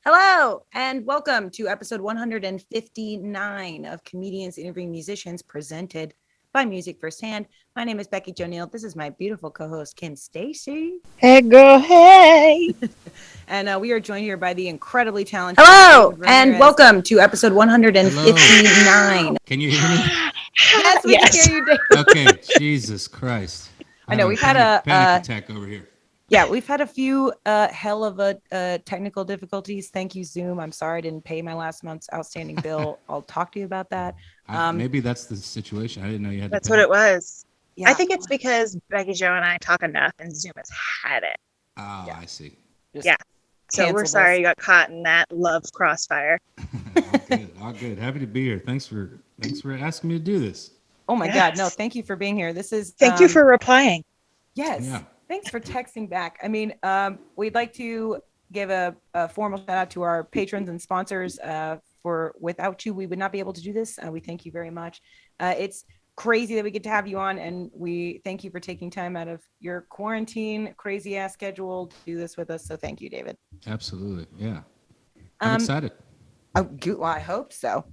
Hello, and welcome to episode 159 of Comedians Interviewing Musicians presented by Music Firsthand. My name is Becky Jo Neal. This is my beautiful co-host, Kim Stacy. Hey, girl, hey. And we are joined here by the incredibly talented Hello, David and Ramirez. welcome to episode 159. Can you hear me? Yes, we can hear you, David. Okay, Jesus Christ. I know, we've had panic attack over here. Yeah, we've had a few hell of a technical difficulties. Thank you, Zoom. I'm sorry I didn't pay my last month's outstanding bill. I'll talk to you about that. Maybe that's the situation. I didn't know you had That's to what pay. it was. Yeah. I think it's because Becky Jo and I talk enough and Zoom has had it. Oh, Yeah. I see. Just Yeah. So we're cancel sorry this. you got caught in that love crossfire. All good. Happy to be here. Thanks for asking me to do this. Oh my God, no, Yes. thank you for being here. This is Thank you for replying. Yes. Yeah. Thanks for texting back. I mean, we'd like to give a formal shout out to our patrons and sponsors. For without you, we would not be able to do this. We thank you very much. It's crazy that we get to have you on, and we thank you for taking time out of your quarantine crazy ass schedule to do this with us. So thank you, David. Absolutely. Yeah. I'm excited. Well, I hope so.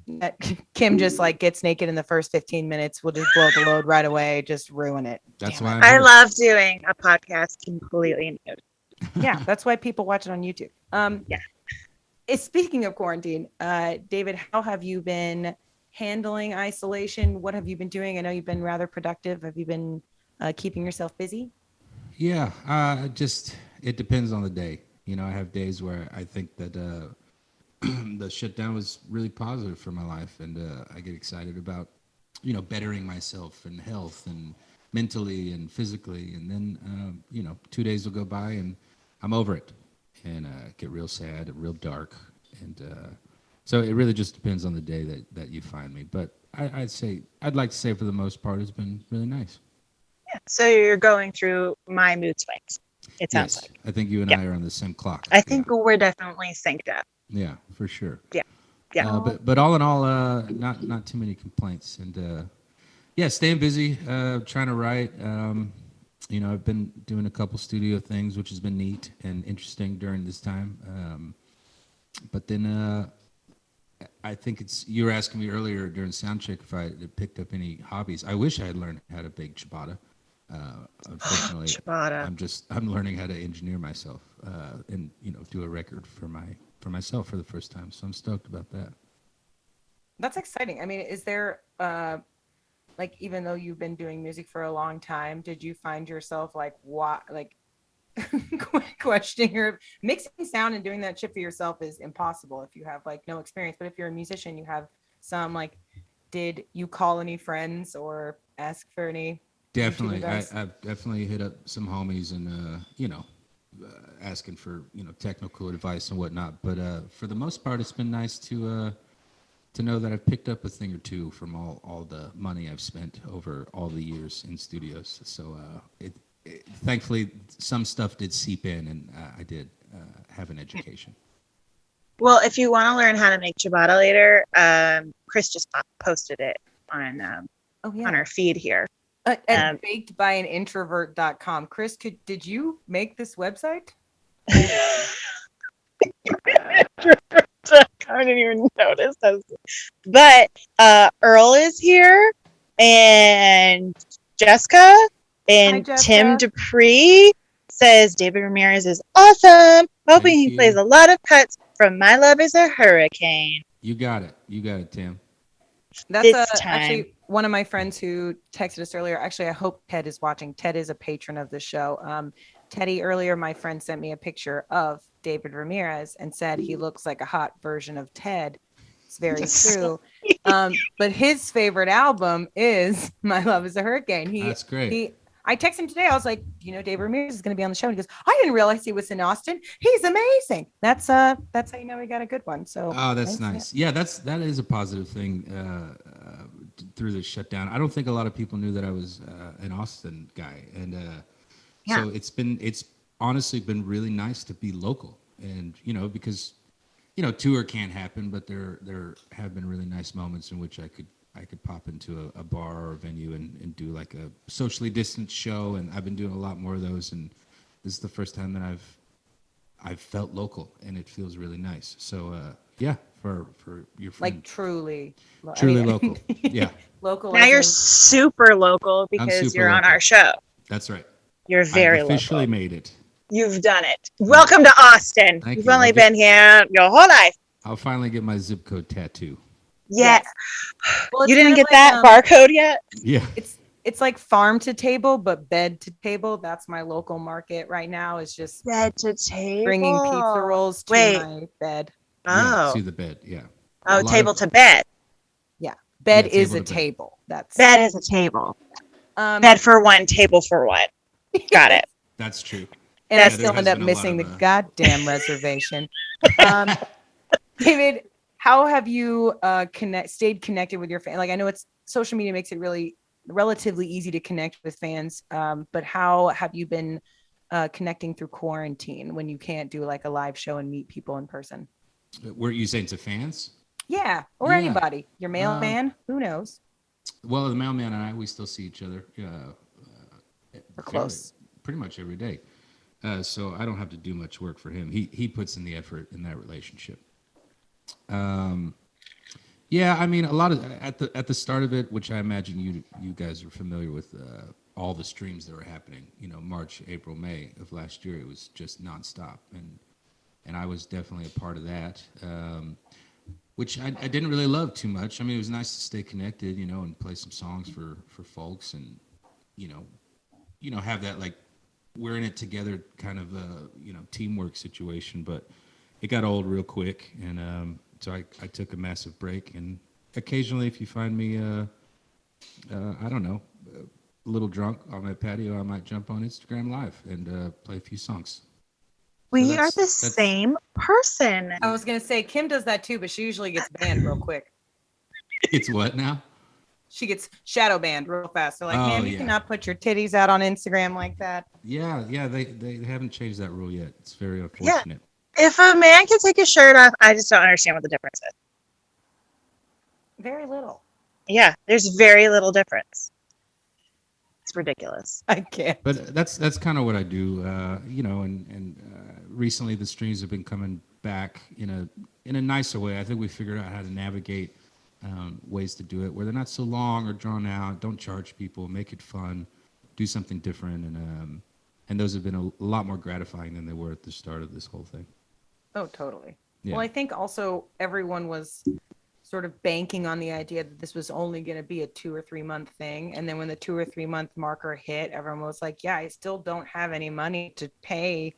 Kim just like gets naked in the first 15 minutes. We'll just blow the load right away, just ruin it. That's Damn why it. I'm I here. love doing a podcast completely nude. Yeah, that's why people watch it on YouTube. Yeah. Speaking of quarantine, David, how have you been handling isolation? What have you been doing? I know you've been rather productive. Have you been keeping yourself busy? Yeah, it depends on the day. You know, I have days where I think that the shutdown was really positive for my life, and I get excited about, bettering myself and health and mentally and physically. And then, 2 days will go by and I'm over it, and get real sad and real dark. And so it really just depends on the day that you find me. But I'd like to say for the most part, it's been really nice. Yeah. So you're going through my mood swings, it sounds Yes, like. I think you and Yeah. I are on the same clock. I think we're definitely synced up. Yeah, for sure. Yeah. But all in all, not too many complaints, and staying busy, trying to write. I've been doing a couple studio things, which has been neat and interesting during this time. But then I think you were asking me earlier during soundcheck if I had picked up any hobbies. I wish I had learned how to bake ciabatta. Unfortunately, Ciabatta. I'm learning how to engineer myself and do a record for myself for the first time. So I'm stoked about that. That's exciting. I mean, is there like, even though you've been doing music for a long time, did you find yourself like questioning your mixing sound and doing that shit for yourself is impossible if you have like no experience. But if you're a musician, you have some, like, did you call any friends or ask for any? Definitely. I've definitely hit up some homies and, asking for, technical advice and whatnot. But for the most part, it's been nice to know that I've picked up a thing or two from all the money I've spent over all the years in studios. So thankfully, some stuff did seep in, and I did have an education. Well, if you want to learn how to make ciabatta later, Chris just posted it on our feed here. At bakedbyinintrovert.com. Chris, did you make this website? I didn't even notice those. But Earl is here, and Jessica, and Hi, Tim Jessica. Dupree says David Ramirez is awesome. Hoping Thank he you. plays a lot of cuts from My Love is a Hurricane. You got it, Tim. That's This time. actually one of my friends who texted us earlier. Actually, I hope Ted is watching. Ted is a patron of the show. Teddy, earlier, my friend sent me a picture of David Ramirez and said he looks like a hot version of Ted. It's very true. But his favorite album is My Love is a Hurricane. That's great. I texted him today. I was like, David Ramirez is going to be on the show. And he goes, I didn't realize he was in Austin. He's amazing. That's how you know we got a good one. So That's nice. Yeah, that is a positive thing through the shutdown. I don't think a lot of people knew that I was an Austin guy, and so it's honestly been really nice to be local, and because tour can't happen, but there have been really nice moments in which I could pop into a bar or a venue and do like a socially distanced show, and I've been doing a lot more of those, and this is the first time that I felt local, and it feels really nice. So yeah, for your friend, Like truly, truly local. Yeah, local. Now As you're in, super local I'm because super you're on local. our show. That's right. You're I've very officially local. made it. You've done it. Welcome to Austin. Thank You've you. only been here your whole life. I'll finally get my zip code tattoo. Yeah. yes. Well, You it's didn't kind of get like that barcode yet? Yeah, it's like farm to table, but bed to table. That's my local market right now. Is just Bed to table. bringing pizza rolls to Wait. my bed. yeah, Oh. to the bed. Yeah, Oh, a lot table of to bed. Yeah, bed yeah, is table a to bed. table. That's Bed is a table. um. Bed for one, table for one. Got it. That's true. And I Yeah, there still end has up been a lot missing of the goddamn reservation. Um, David, how have you stayed connected with your fan? Like, I know it's social media makes it really relatively easy to connect with fans, but how have you been connecting through quarantine when you can't do like a live show and meet people in person? Were you saying to fans? Yeah, or Yeah. anybody. Your mailman, who knows? Well, the mailman and I, we still see each other. We're Fairly, close. pretty much every day. So I don't have to do much work for him. He puts in the effort in that relationship. Yeah, I mean, a lot of at the start of it, which I imagine you guys are familiar with, all the streams that were happening. You know, March, April, May of last year, it was just nonstop, and I was definitely a part of that. Which I didn't really love too much. I mean, it was nice to stay connected, you know, and play some songs for folks, and you know, have that like we're in it together kind of teamwork situation. But it got old real quick, and so I took a massive break. And occasionally, if you find me, I don't know, a little drunk on my patio, I might jump on Instagram Live and play a few songs. We So are the that's same person. I was gonna say Kim does that too, but she usually gets banned real quick. it's what now? She gets shadow banned real fast. They're like, Oh, ma'am, you yeah. cannot put your titties out on Instagram like that. Yeah, they haven't changed that rule yet. It's very Yeah. unfortunate. If a man can take his shirt off, I just don't understand what the difference is. Very little. Yeah, there's very little difference. It's ridiculous. I can't. But that's kind of what I do, and recently the streams have been coming back in a nicer way. I think we figured out how to navigate ways to do it where they're not so long or drawn out. Don't charge people, make it fun, do something different, and those have been a lot more gratifying than they were at the start of this whole thing. Oh, totally. Yeah. Well, I think also everyone was sort of banking on the idea that this was only going to be a 2 or 3 month thing. And then when the 2 or 3 month marker hit, everyone was like, yeah, I still don't have any money to pay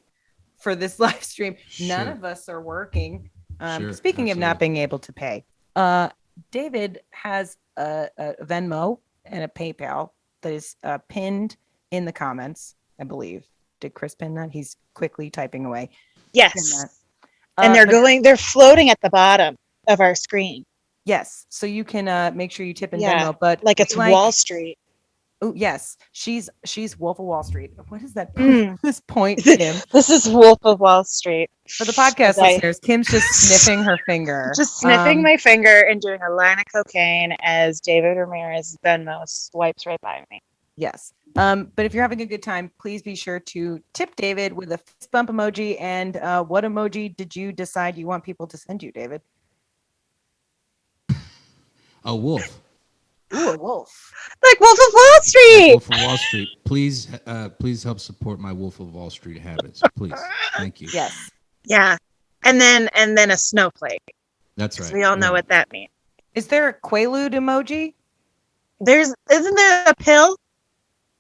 for this live stream. None Sure. of us are working. Sure, Speaking of not absolutely. being able to pay, David has a Venmo and a PayPal that is pinned in the comments, I believe. Did Chris pin that? He's quickly typing away. Pin Yes. that. And But they're floating at the bottom of our screen. yes, so you can make sure you tip in Yeah, Venmo, but like it's we Wall Street. Oh yes, she's Wolf of Wall Street. What is that? Mm. This point, Kim. This is Wolf of Wall Street. For the podcast I- listeners, Kim's just sniffing her finger. Just sniffing my finger and doing a line of cocaine as David Ramirez Venmo swipes right by me. Yes. But if you're having a good time, please be sure to tip David with a fist bump emoji. And what emoji did you decide you want people to send you, David? A wolf. Ooh, a wolf. Like Wolf of Wall Street. Wolf of Wall Street. Please help support my Wolf of Wall Street habits. Please. Thank you. Yes. Yeah. And then a snowflake. That's right. We all know Yeah. what that means. Is there a Quaalude emoji? Isn't there a pill?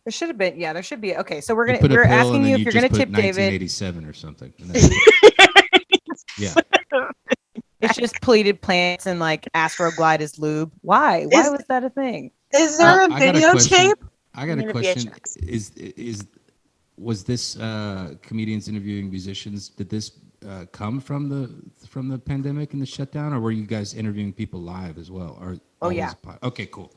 There should have been. Yeah, there should be. Okay, so we're You put a we're pill asking and you then if you're just gonna put tip David. 1987 or something. And that's yeah. It's just pleated plants and like Astroglide is lube. Why? Why was that a thing? Is there a I got a question. videotape? I got I a mean, a question. VHS. Was this comedians interviewing musicians? Did this come from the pandemic and the shutdown, or were you guys interviewing people live as well? Or Oh, yeah. Okay, cool.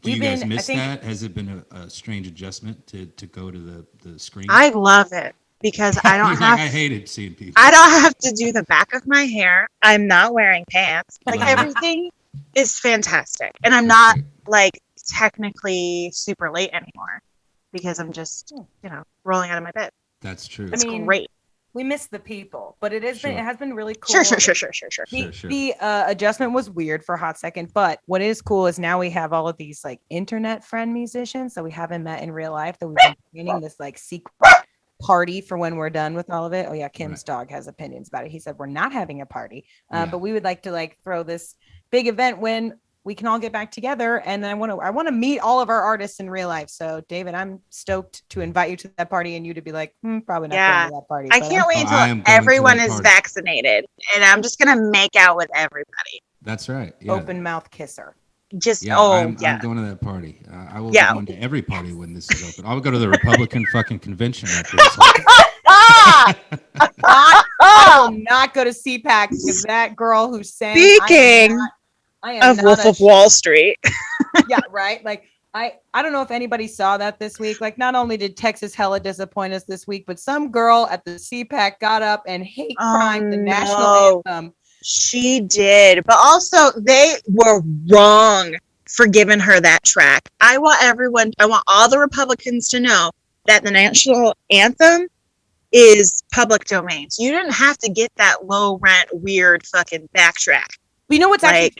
Do We've you guys been- I miss think- that? Has it been a strange adjustment to go to the screen? I love it because I don't You're have like, I hated seeing people. I don't have to do the back of my hair. I'm not wearing pants. Like Love it. everything is fantastic. And I'm That's not great. like technically super late anymore because I'm just, rolling out of my bed. That's true. I mean, Great. we miss the people. cool, but it Sure. has been really cool. Sure. The adjustment was weird for a hot second, but what is cool is now we have all of these like internet friend musicians that we haven't met in real life that we've been planning this like secret party for when we're done with all of it. Oh yeah, Kim's dog has opinions about it. He said we're not having a party, but we would like to like throw this big event when we can all get back together. And I want to meet all of our artists in real life. So David, I'm stoked to invite you to that party and you to be like, probably not going to that party. I but can't wait I am until going to everyone that is party. vaccinated, and I'm just gonna make out with everybody. That's right. Yeah. Open mouth kisser. Just I'm going to that party. I will be going to every party when this is open. I'll go to the Republican fucking convention after this. I will not go to CPAC because that girl who sang. Speaking of Wolf of Wall Street. Yeah, right. Like I don't know if anybody saw that this week. Like not only did Texas hella disappoint us this week, but some girl at the CPAC got up and hate crime the national anthem. She did, but also they were wrong for giving her that track. I want all the Republicans to know that the national anthem is public domain. So you didn't have to get that low rent, weird fucking backtrack. But you know what's actually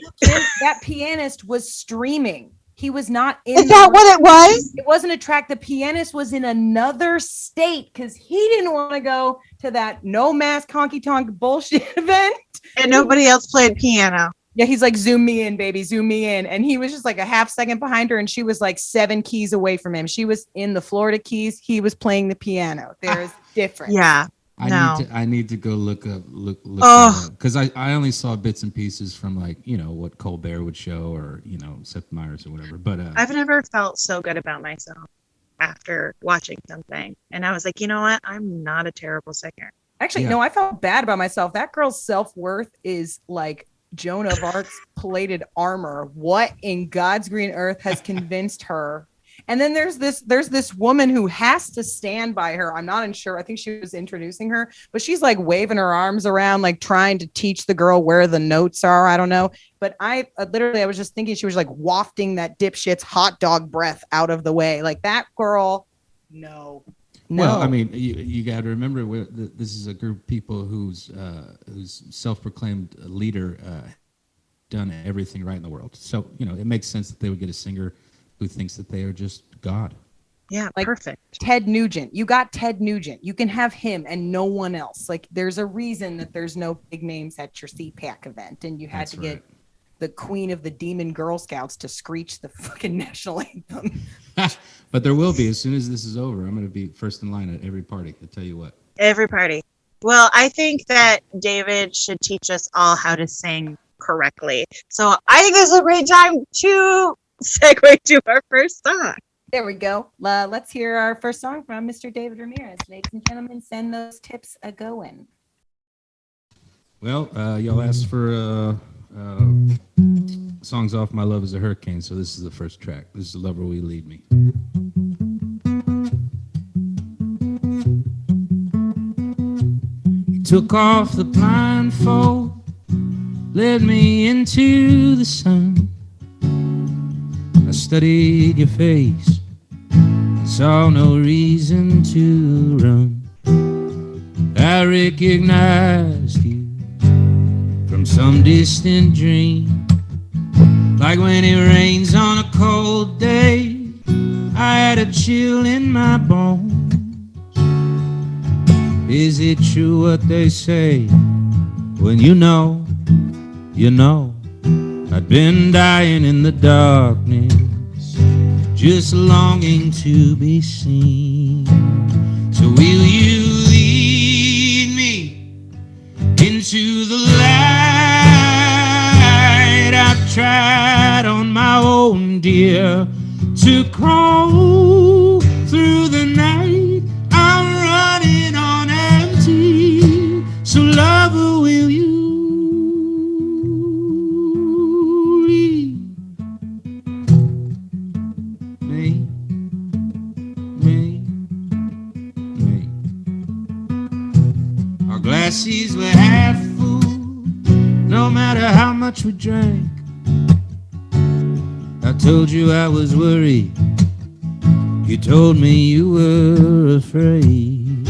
that pianist was streaming. He was not in. Is that what it was? It wasn't a track. The pianist was in another state because he didn't want to go to that no mask honky tonk bullshit event. And nobody else played piano. Yeah, he's like, zoom me in, baby, zoom me in. And he was just like a half second behind her, and she was like 7 keys away from him. She was in the Florida keys. He was playing the piano. There's difference. Yeah. I need to go look because I only saw bits and pieces from like, you know, what Colbert would show or, you know, Seth Meyers or whatever. But I've never felt so good about myself after watching something. And I was like, you know what? I'm not a terrible singer. Actually, no, I felt bad about myself. That girl's self-worth is like Joan of Arc's plated armor. What in God's green earth has convinced her? And then there's this woman who has to stand by her. I'm not unsure. I think she was introducing her, but she's like waving her arms around, like trying to teach the girl where the notes are. I don't know. But I was just thinking she was like wafting that dipshit's hot dog breath out of the way. Like that girl, no. Well, I mean, you got to remember this is a group of people whose self-proclaimed leader done everything right in the world. So, you know, it makes sense that they would get a singer who thinks that they are just God. Yeah, like perfect. Ted Nugent. You got Ted Nugent. You can have him and no one else. Like there's a reason that there's no big names at your CPAC event, and you had to get the queen of the demon Girl Scouts to screech the fucking national anthem. But there will be, as soon as this is over, I'm going to be first in line at every party. I'll tell you what. Every party. Well, I think that David should teach us all how to sing correctly. So I think this is a great time to segue to our first song. There we go. Let's hear our first song from Mr. David Ramirez. Ladies and gentlemen, send those tips a-going. Well, y'all asked for songs off My Love is a Hurricane, so this is the first track. This is The Lover Will Lead Me. You took off the blindfold, led me into the sun. I studied your face, saw no reason to run. I recognized you from some distant dream, like when it rains on a cold day. I had a chill in my bones. Is it true what they say? When you know, you know. I'd been dying in the darkness, just longing to be seen. So will you lead me into the light? I've tried on my own, dear, to crawl through the night. I'm running on empty. So lover, will you glasses were half full, no matter how much we drank. I told you I was worried, you told me you were afraid.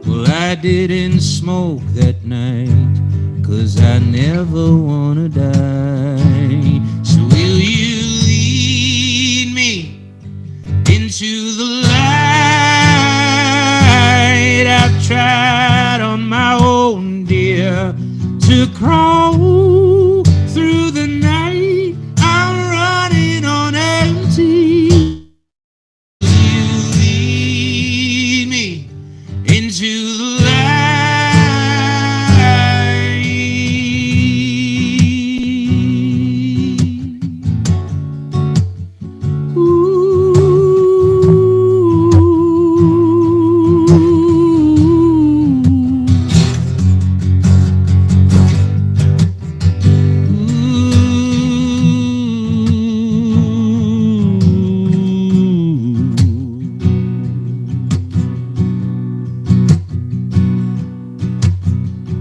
Well, I I didn't smoke that night, 'cause I never wanna die. So will you lead me into the light? I've tried on my own, dear, to crawl through the night. I'm running on empty. You lead me into the light.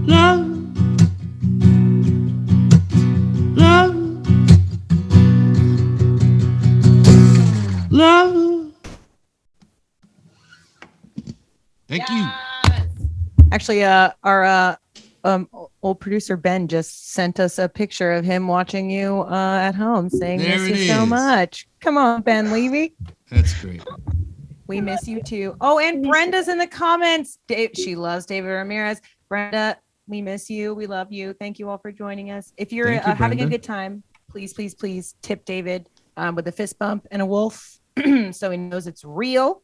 Love, love, love. Thank you. Actually, our old producer Ben just sent us a picture of him watching you at home, saying There miss it you so is. much. Come on, Ben Levy. That's great. We miss you too. Oh, and Brenda's in the comments. She loves David Ramirez. Brenda, we miss you. We love you. Thank you all for joining us. If you're Thank you, having a Brenda. good time, please, please, please tip David with a fist bump and a wolf so he knows it's real.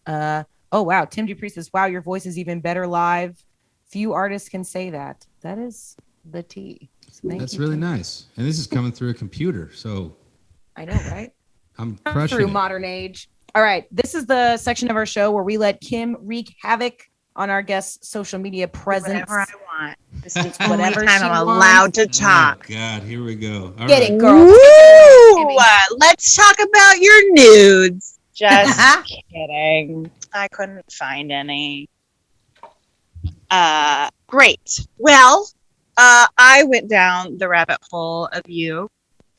Oh, wow. Tim Dupree says, wow, your voice is even better live. Few artists can say that. That is the tea. So That's you, really Tim. nice. And this is coming through a computer, so I know, right? I'm Through crushing it. modern age. All right. This is the section of our show where we let Kim wreak havoc on our guest's social media presence. Whatever I want. This is the Whatever only time she I'm wants. allowed to Oh, talk. God, here we go. All Get right. it, girl. Woo! Let's talk about your nudes. Just kidding. I couldn't find any. Great. Well, I went down the rabbit hole of you.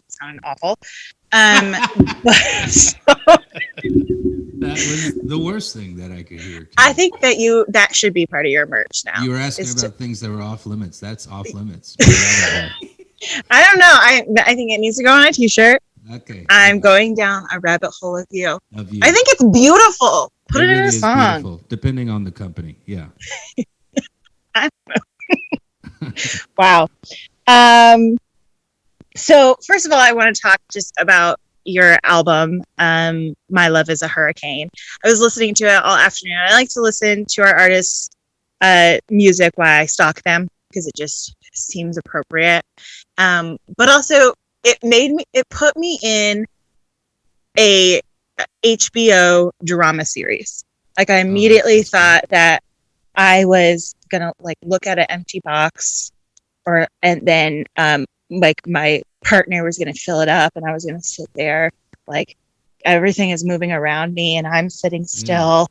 Sounded awful. But That was the worst thing that I could hear. Too. I think that should be part of your merch now. You were asking It's about things that were off limits. That's off limits. I don't know. I think it needs to go on a t-shirt. Okay. I'm going down a rabbit hole of you. Of you. I think it's beautiful. Put it in really a is song. beautiful, depending on the company. Yeah. Wow. So first of all, I want to talk just about your album, My Love is a Hurricane. I was listening to it all afternoon. I like to listen to our artists' music while I stalk them because it just seems appropriate. But also it put me in a HBO drama series. Like I immediately thought that I was gonna like look at an empty box and then like my partner was gonna fill it up and I was gonna sit there like everything is moving around me and I'm sitting still.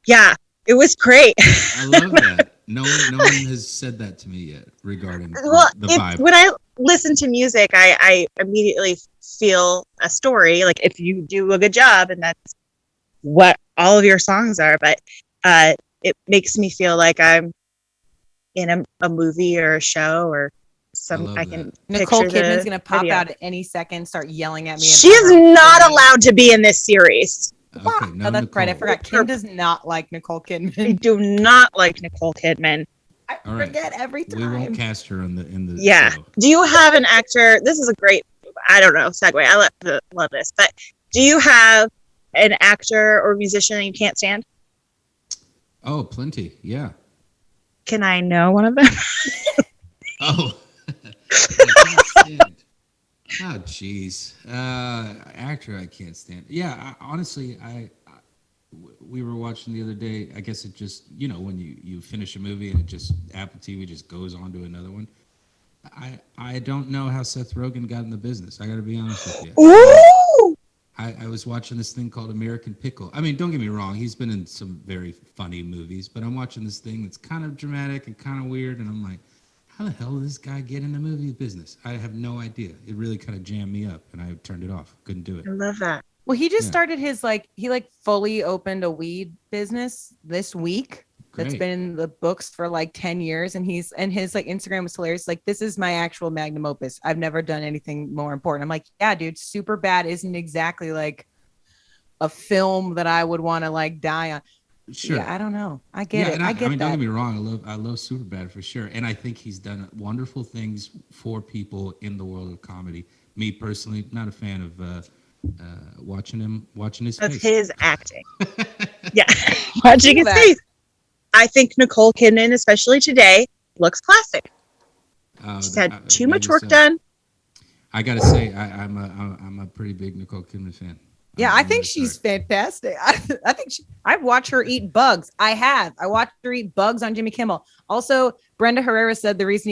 Yeah, it was great. I love that. No one has said that to me yet regarding the vibe. When I listen to music, I immediately feel a story. Like if you do a good job, and that's what all of your songs are, but it makes me feel like I'm in a movie or a show or some. I can. Nicole picture Kidman's the gonna pop video. out at any second, start yelling at me. She is not allowed to be in this series. Okay, No, that's right. I forgot. Kim does not like Nicole Kidman. I do not like Nicole Kidman. I All right. forget every time. We won't cast her in the Yeah. show. Do you have an actor? This is a great, I don't know, segue. I love this. But do you have an actor or musician that you can't stand? Oh, plenty. Yeah. Can I know one of them? Oh. I can't stand. Oh, jeez. Actor I can't stand. Yeah, honestly, we were watching the other day. I guess it just, when you finish a movie and it just, Apple TV just goes on to another one. I don't know how Seth Rogen got in the business. I got to be honest with you. Ooh! I was watching this thing called American Pickle. I mean, don't get me wrong. He's been in some very funny movies, but I'm watching this thing that's kind of dramatic and kind of weird. And I'm like, how the hell did this guy get in the movie business? I have no idea. It really kind of jammed me up and I turned it off. Couldn't do it. I love that. Well, he just started his he fully opened a weed business this week. that's Great. been in the books for like 10 years. And his like Instagram was hilarious. Like, this is my actual magnum opus. I've never done anything more important. I'm like, yeah, dude, super bad isn't exactly like a film that I would want to like die on. Sure. Yeah, I don't know. I get Yeah, it. and I I get mean, don't that. get me wrong. I love Superbad for sure, and I think he's done wonderful things for people in the world of comedy. Me personally, not a fan of watching his Of face. his acting. Yeah. Watching his that. face. I think Nicole Kidman, especially today, looks classic. She's had too much maybe work so. done. I gotta say, I'm a pretty big Nicole Kidman fan. Yeah, I'm I think really she's sorry. fantastic. I think I watch her eat bugs. I watched her eat bugs on Jimmy Kimmel. Also, Brenda Herrera said the reason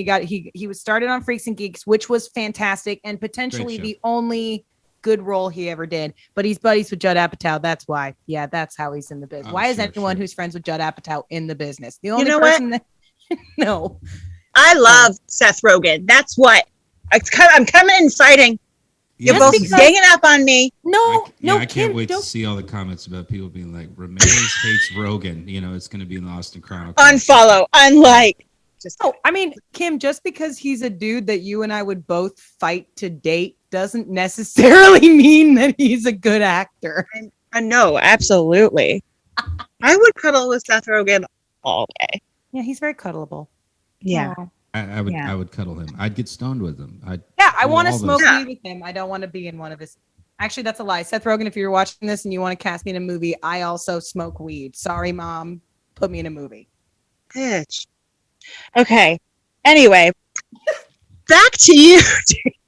he was started on Freaks and Geeks, which was fantastic and potentially show. the only good role he ever did. But he's buddies with Judd Apatow. That's why. Yeah, that's how he's in the business. Oh, Why is sure, anyone sure. who's friends with Judd Apatow in the business? The only know person that no. I love Seth Rogen. That's what. I'm coming and fighting. Yeah, You're Just both because- ganging up on me. No, no, I Kim, can't wait to don't. see all the comments about people being like, Ramirez hates Rogan. You know, it's going to be in the Austin Chronicle. Unfollow, unlike. Just Oh, I mean, Kim, just because he's a dude that you and I would both fight to date doesn't necessarily mean that he's a good actor. no, absolutely. I would cuddle with Seth Rogen all day. Yeah, he's very cuddleable. Yeah. Aw. Yeah. I would cuddle him. I'd get stoned with him. Yeah, I do want to all smoke those. Yeah. weed with him. I don't want to be in one of his. Actually, that's a lie. Seth Rogen, if you're watching this and you want to cast me in a movie, I also smoke weed. Sorry, Mom. Put me in a movie. Bitch. Okay. Anyway, back to you,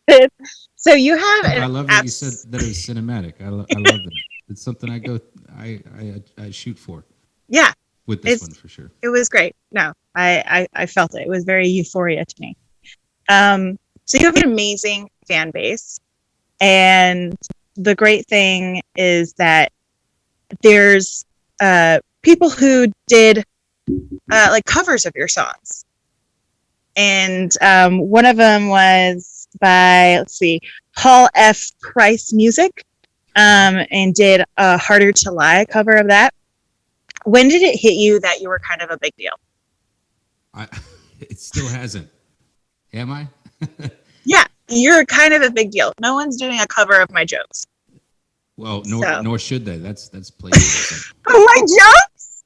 David. So you have I an love that you said that it was cinematic. I love that. It's something I shoot for Yeah, with this It's- one for sure. it was great. No, I felt it. It was very euphoria to me. So you have an amazing fan base, and the great thing is that there's people who did like covers of your songs, and one of them was by Paul F. Price Music, and did a "Harder to Lie" cover of that. When did it hit you that you were kind of a big deal? It still hasn't. Am I? Yeah, you're kind of a big deal. No one's doing a cover of my jokes. Well, So. nor should they. That's plagiarism. Oh, my jokes?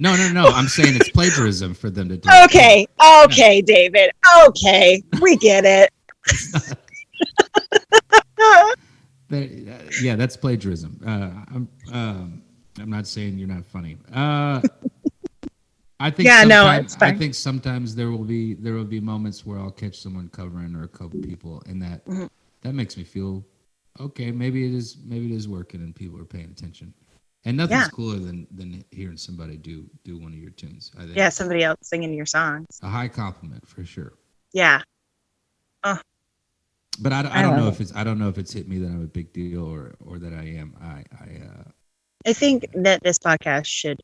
No. I'm saying it's plagiarism for them to do. Okay, David. Okay, we get it. Yeah, that's plagiarism. I'm not saying you're not funny. I think Yeah, no, sometimes, it's fine. I think sometimes there will be moments where I'll catch someone covering or a couple people, and that makes me feel okay. Maybe it is working, and people are paying attention. And nothing's cooler than hearing somebody do one of your tunes. I think. Yeah, somebody else singing your songs. A high compliment for sure. Yeah. But I I don't love know it. if it's hit me that I'm a big deal or that I am. I think that this podcast should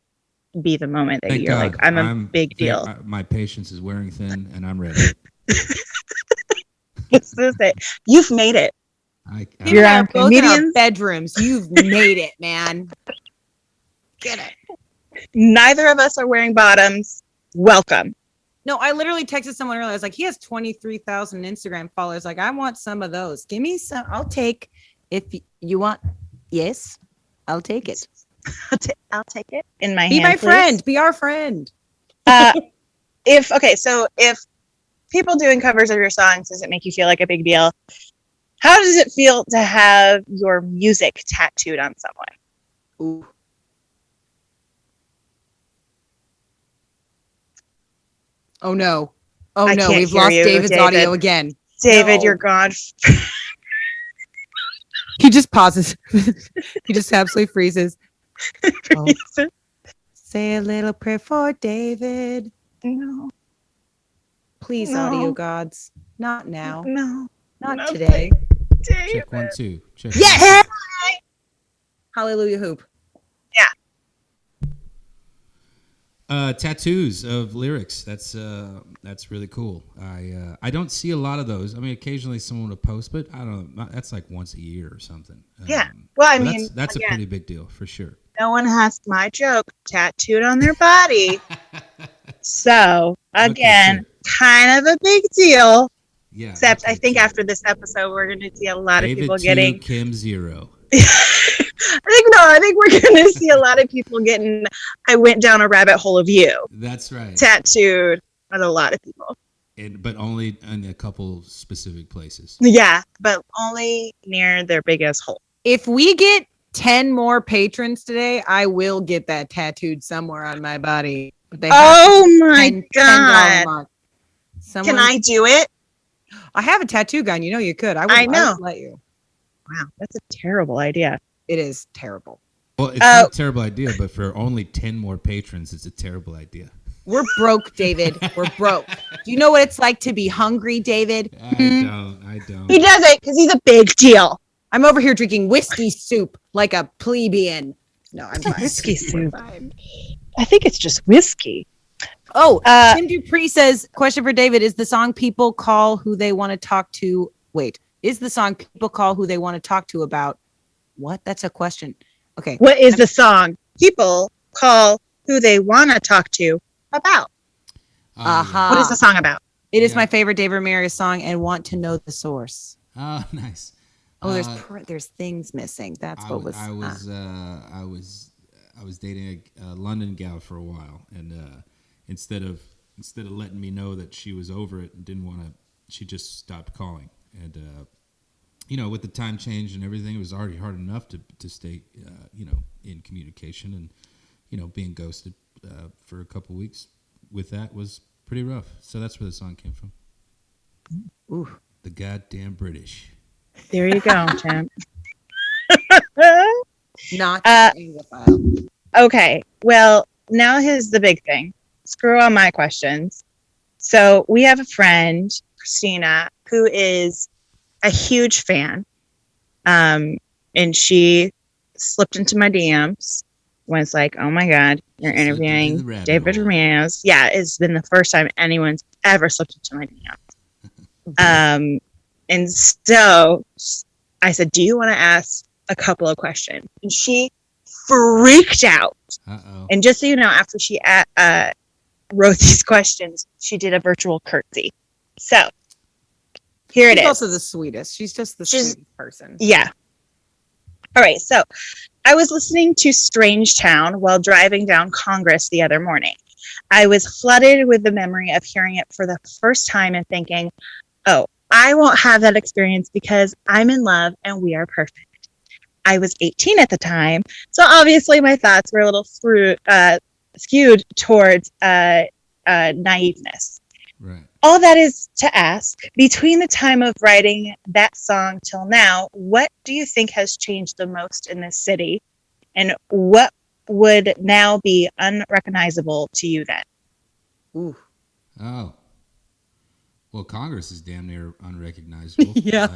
be the moment that Thank you're God. like, I'm a big deal. My patience is wearing thin, and I'm ready. This is it. You've made it. You You're and I on are both in our comedians. bedrooms. You've made it, man. Get it. Neither of us are wearing bottoms. Welcome. No, I literally texted someone earlier. I was like, he has 23,000 Instagram followers. Like, I want some of those. Give me some. I'll take if you want. Yes, I'll take it. I'll take it in my Be hand. my please. friend. Be our friend. If people doing covers of your songs doesn't make you feel like a big deal, how does it feel to have your music tattooed on someone? Ooh. Oh no. Oh I no, can't we've hear lost you, David's David. audio again. David, No. you're gone. He just pauses. He just absolutely freezes. Oh. Say a little prayer for David. No, Please, No. audio gods. Not now. no, Not no, today. David. Check 1 2. Check Yes! Hallelujah hoop. Tattoos of lyrics. That's really cool. I don't see a lot of those. I mean, occasionally someone will post, but I don't know. That's like once a year or something. Yeah. Well, I but mean, that's a again, pretty big deal for sure. no one has my joke tattooed on their body. So, again, Okay, kind of a big deal. yeah. Except I Okay, think cool. after this episode, we're going to see a lot of David people 2, getting. Kim 0. I think we're going to see a lot of people getting. I went down a rabbit hole of you That's right. tattooed on a lot of people. But only in a couple specific places. Yeah, but only near their biggest hole. If we get 10 more patrons today, I will get that tattooed somewhere on my body. But they have Oh to my $10 God. a month. Can I do it? I have a tattoo gun. You know you could. I I know. would let you. Wow, that's a terrible idea. It is terrible. Well, it's not a terrible idea, but for only 10 more patrons, it's a terrible idea. We're broke, David. We're broke. Do you know what it's like to be hungry, David? I don't. He does it because he's a big deal. I'm over here drinking whiskey soup like a plebeian. No, I'm fine. Whiskey We're soup. fine. I think it's just whiskey. Oh, Tim Dupree says, question for David, is the song People Call Who They Want to Talk to? Wait, is the song People Call Who They Want to Talk to about? What? That's a question. Okay. What is the song? People call who they want to talk to about. Aha. What is the song about? It is Yeah. my favorite David Ramirez song and want to know the source. Oh, nice. Oh, there's things missing. That's what was. I was dating a London gal for a while, and instead of letting me know that she was over it and didn't want to, she just stopped calling. And with the time change and everything, it was already hard enough to stay in communication, and being ghosted for a couple weeks with that was pretty rough. So that's where the song came from. Ooh. The goddamn British. There you go, champ. Not Anglophile. Okay, well, now here's the big thing. Screw all my questions. So we have a friend, Christina, who is a huge fan. And she slipped into my DMs when it's like, oh my God, you're She slipped into interviewing the rabbit David hole. Ramirez. Yeah, it's been the first time anyone's ever slipped into my DMs. And so I said, do you want to ask a couple of questions? And she freaked out. Uh-oh. And just so you know, after she wrote these questions, she did a virtual curtsy. So here it She's is. also the sweetest. She's just the sweetest person. Yeah. All right. So I was listening to Strange Town while driving down Congress the other morning. I was flooded with the memory of hearing it for the first time and thinking, oh, I won't have that experience because I'm in love and we are perfect. I was 18 at the time, so obviously my thoughts were a little skewed towards naiveness. Right. All that is to ask, between the time of writing that song till now, what do you think has changed the most in this city? And what would now be unrecognizable to you then? Ooh. Oh. Well, Congress is damn near unrecognizable. Yeah.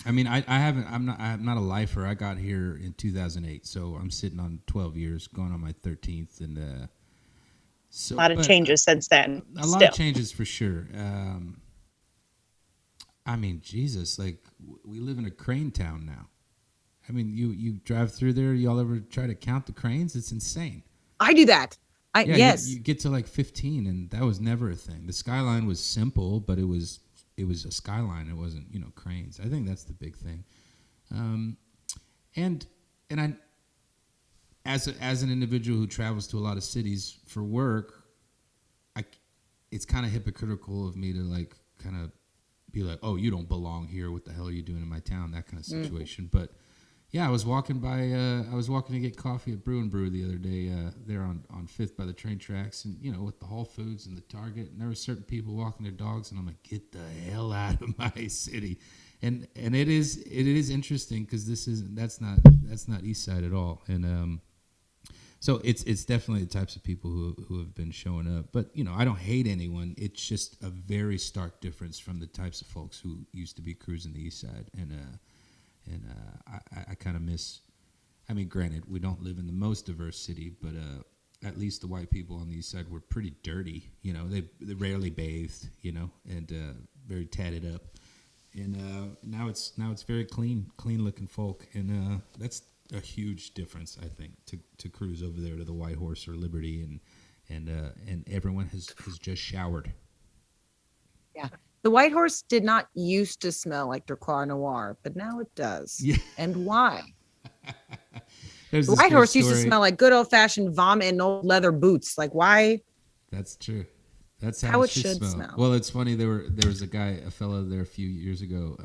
I mean, I'm not a lifer. I got here in 2008, so I'm sitting on 12 years, going on my 13th, and so A lot of changes since then. A lot of changes for sure. I mean, Jesus, like we live in a crane town now. I mean, you drive through there. Y'all ever try to count the cranes? It's insane. I do that. Yeah, yes. you get to like 15, and that was never a thing. The skyline was simple, but it was a skyline. It wasn't, cranes. I think that's the big thing. And I, as an individual who travels to a lot of cities for work, it's kind of hypocritical of me to like kind of be like, oh, you don't belong here. What the hell are you doing in my town? That kind of situation. But yeah, I was walking to get coffee at Brew and Brew the other day there on 5th by the train tracks, and with the Whole Foods and the Target, and there were certain people walking their dogs, and I'm like, get the hell out of my city. And it is interesting because that's not East Side at all. And so it's definitely the types of people who have been showing up. But I don't hate anyone. It's just a very stark difference from the types of folks who used to be cruising the East Side. And I kind of miss. I mean, granted, we don't live in the most diverse city, but at least the white people on the East Side were pretty dirty. They rarely bathed. And very tatted up. And now it's very clean looking folk, and a huge difference, I think, to cruise over there to the White Horse or Liberty, and everyone has just showered. The White Horse did not used to smell like Croix Noir, but now it does. Yeah. And why? There's The this White great Horse used to story. smell like good old fashioned vomit and old leather boots. Like why? That's true. That's How how, it should should smell. smell. Well, it's funny. There was a fellow there a few years ago.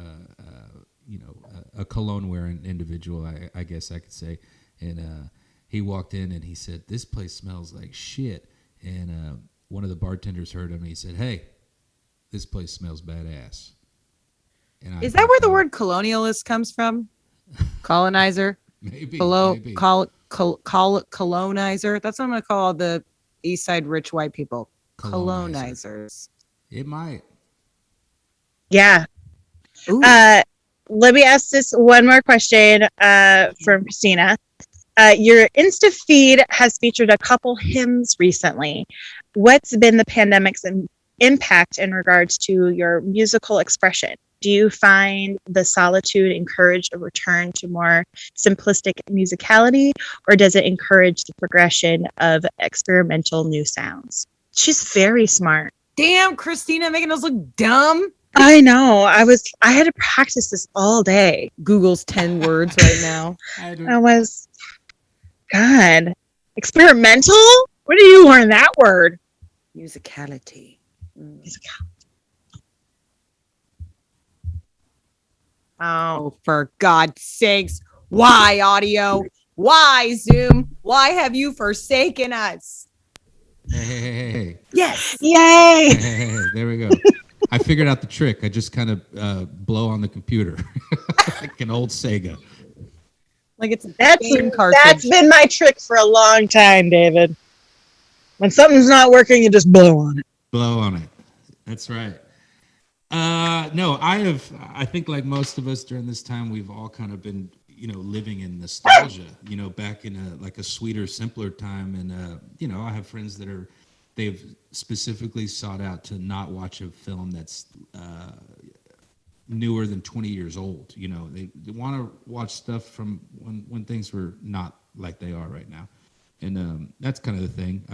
A cologne wearing individual, I guess I could say, and he walked in and he said, "This place smells like shit." And one of the bartenders heard him and he said, "Hey, this place smells badass." And I Is that thought, where the "Oh, word colonialist comes from? Colonizer? maybe, Colonizer? That's what I'm going to call all the East Side rich white people. Colonizer. Colonizers. It might." Yeah. Ooh. Let me ask this one more question from Christina. Your Insta feed has featured a couple hymns recently. What's been the pandemic's impact in regards to your musical expression? Do you find the solitude encourage a return to more simplistic musicality, or does it encourage the progression of experimental new sounds? She's very smart. Damn, Christina making us look dumb. I know. I had to practice this all day. Google's 10 words right now. I was, God, experimental? Where do you learn that word? Musicality. Oh, Oh, for God's sakes. Why, audio? Why, Zoom? Why have you forsaken us? Hey. Yes. yay! Hey, there we go. I figured out the trick. I just kind of blow on the computer like an old Sega. Like it's a That's game cartridge. that's been my trick for a long time, David. When something's not working, you just blow on it. Blow on it. That's right. No, I think like most of us during this time, we've all kind of been, living in nostalgia, back in a sweeter, simpler time. And, I have friends they've specifically sought out to not watch a film that's newer than 20 years old. They want to watch stuff from when things were not like they are right now. And that's kind of the thing.